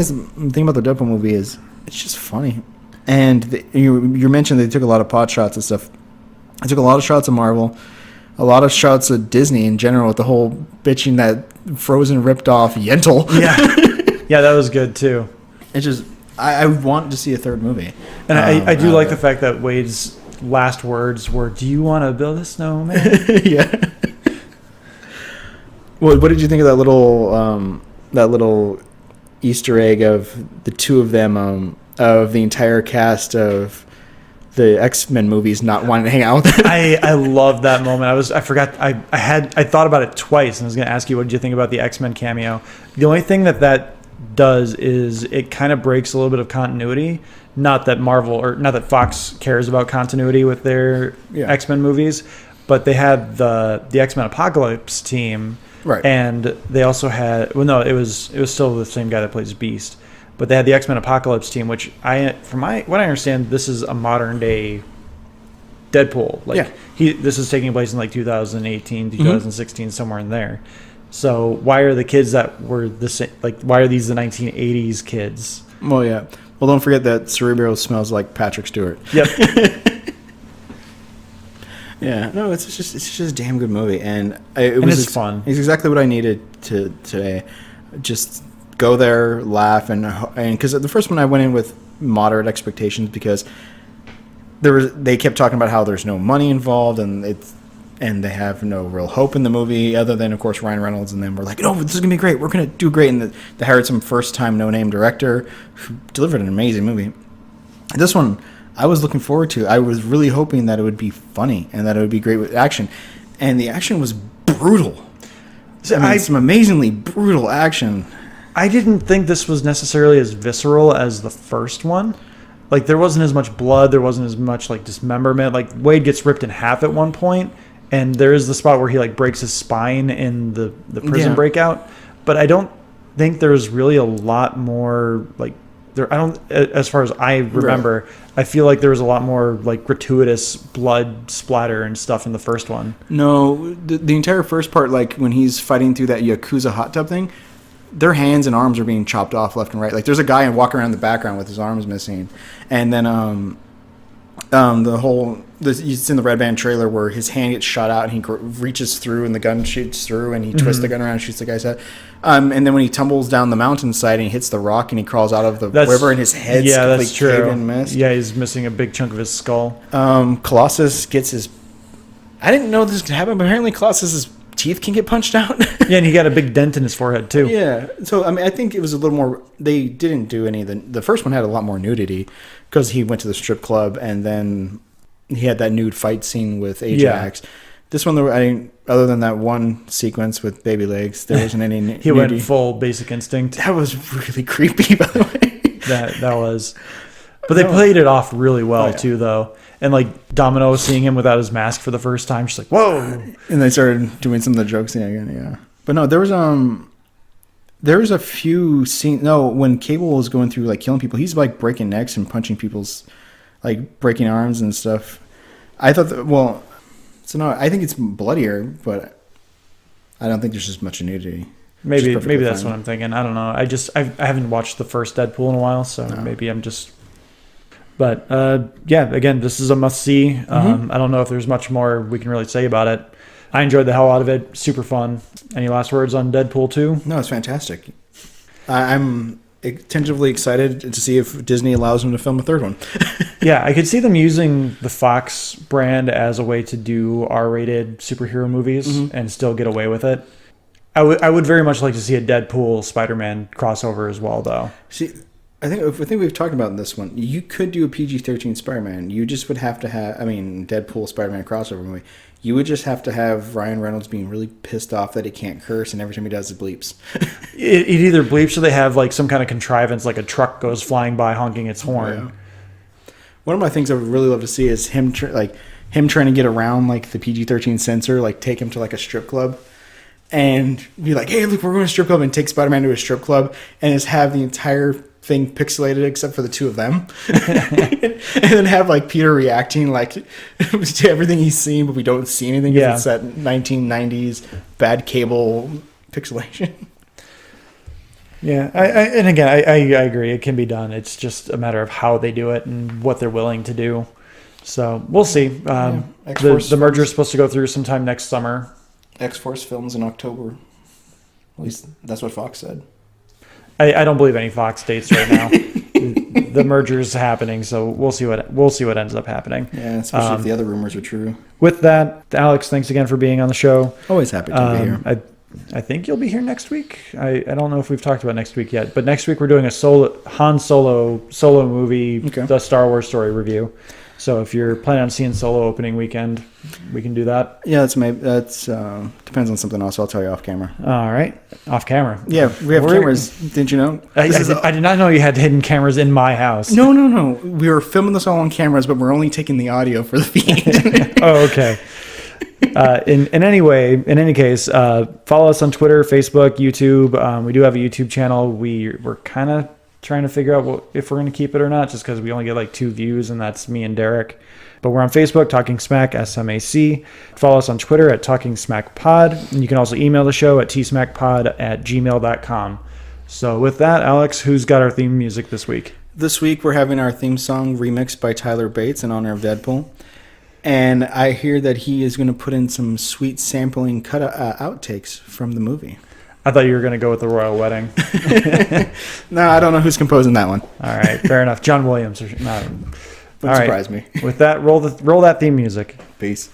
thing about the Deadpool movie is it's just funny. And you mentioned they took a lot of pot shots and stuff. I took a lot of shots of Marvel, a lot of shots of Disney in general with the whole bitching that Frozen ripped off Yentl. Yeah, that was good too. It's just I want to see a third movie. And I do like the fact that Wade's last words were, "Do you want to build a snowman?" Yeah. Well, what did you think of that little Easter egg of the two of them, of the entire cast of the X-Men movies not wanting to hang out with them? I love that moment. I thought about it twice, and I was going to ask you, what did you think about the X-Men cameo? The only thing that does is it kind of breaks a little bit of continuity. Not that Fox cares about continuity with their X-Men movies, but they had the X-Men Apocalypse team. Right. And they also had it was still the same guy that plays Beast, but they had the X-Men Apocalypse team, which what I understand, this is a modern day Deadpool. This is taking place in 2018, 2016, somewhere in there. So why are the kids that were the same, why are these the 1980s kids? Well, yeah. Well, don't forget that Cerebro smells like Patrick Stewart. Yep. Yeah, no, it's just a damn good movie, and it's fun. It's exactly what I needed today. Just go there, laugh, and because the first one I went in with moderate expectations because they kept talking about how there's no money involved and they have no real hope in the movie other than of course Ryan Reynolds, and then we're like, oh, this is gonna be great. We're gonna do great, and they hired some first time no name director who delivered an amazing movie. This one I was looking forward to. I was really hoping that it would be funny and that it would be great with action. And the action was brutal. Some amazingly brutal action. I didn't think this was necessarily as visceral as the first one. There wasn't as much blood. There wasn't as much, dismemberment. Wade gets ripped in half at one point, and there is the spot where he, breaks his spine in the prison breakout. But I don't think there's really a lot more, as far as I remember, right. I feel like there was a lot more gratuitous blood splatter and stuff in the first one. No, the entire first part, when he's fighting through that Yakuza hot tub thing, their hands and arms are being chopped off left and right. There's a guy walking around the background with his arms missing, and then It's in the Red Band trailer where his hand gets shot out and he reaches through and the gun shoots through and he twists the gun around and shoots the guy's head. And then when he tumbles down the mountainside and he hits the rock and he crawls out of the river and his head's that's true. caved in mist. Yeah, he's missing a big chunk of his skull. Colossus gets his... I didn't know this could happen, but apparently Colossus's teeth can get punched out. Yeah, and he got a big dent in his forehead too. Yeah. So, I mean, I think it was a little more... They didn't do any of the first one had a lot more nudity because he went to the strip club and then he had that nude fight scene with Ajax. Yeah. This one, other than that one sequence with baby legs, there wasn't any nudity. He went full Basic Instinct. That was really creepy, by the way. That was... But they played it off really well, too, though. And, like, Domino seeing him without his mask for the first time, she's like, whoa! And they started doing some of the jokes again, yeah. But no, there was a few scenes... No, when Cable was going through, like, killing people, he's, like, breaking necks and punching people's... Like, breaking arms and stuff. I thought that... I think it's bloodier, but I don't think there's as much nudity. Maybe that's what I'm thinking. I don't know. I haven't watched the first Deadpool in a while, so maybe I'm just... But, again, this is a must-see. I don't know if there's much more we can really say about it. I enjoyed the hell out of it. Super fun. Any last words on Deadpool 2? No, it's fantastic. I'm tentatively excited to see if Disney allows them to film a third one. Yeah, I could see them using the Fox brand as a way to do R-rated superhero movies and still get away with it. I would very much like to see a Deadpool Spider-Man crossover as well, though. See... I think we've talked about this one. You could do a PG-13 Spider-Man. You just would have to have... I mean, Deadpool Spider-Man crossover movie. You would just have to have Ryan Reynolds being really pissed off that he can't curse, and every time he does, it bleeps. it either bleeps or they have like some kind of contrivance, like a truck goes flying by honking its horn. Yeah. One of my things I would really love to see is him trying to get around like the PG-13 censor, like take him to like a strip club. And be like, hey, look, we're going to a strip club, and take Spider-Man to a strip club, and just have the entire thing pixelated except for the two of them. And then have like Peter reacting like to everything he's seen, but we don't see anything because it's that 1990s bad cable pixelation. Yeah, and again, I agree. It can be done. It's just a matter of how they do it and what they're willing to do. So we'll see. The merger is supposed to go through sometime next summer. X-Force films in October. At least that's what Fox said. I don't believe any Fox dates right now. The merger is happening, so we'll see what ends up happening. Yeah, especially if the other rumors are true. With that, Alex, thanks again for being on the show. Always happy to be here. I think you'll be here next week. I don't know if we've talked about next week yet, but next week we're doing a Han Solo movie, the Star Wars story review. So if you're planning on seeing Solo opening weekend, we can do that. Yeah, that's depends on something else. I'll tell you off camera. All right, off camera. Yeah, we have cameras. Didn't you know? I did not know you had hidden cameras in my house. No. We were filming this all on cameras, but we're only taking the audio for the feed. Oh, okay. In any case, follow us on Twitter, Facebook, YouTube. We do have a YouTube channel. We're kind of trying to figure out if we're going to keep it or not, just because we only get like 2 views, and that's me and Derek. But we're on Facebook, Talking Smack, SMAC. Follow us on Twitter at Talking Smack Pod. And you can also email the show at tsmackpod@gmail.com. So with that, Alex, who's got our theme music this week? This week we're having our theme song remixed by Tyler Bates in honor of Deadpool. And I hear that he is going to put in some sweet sampling outtakes from the movie. I thought you were going to go with the Royal Wedding. No, I don't know who's composing that one. All right, fair enough. John Williams. Wouldn't surprise me. With that, roll that theme music. Peace.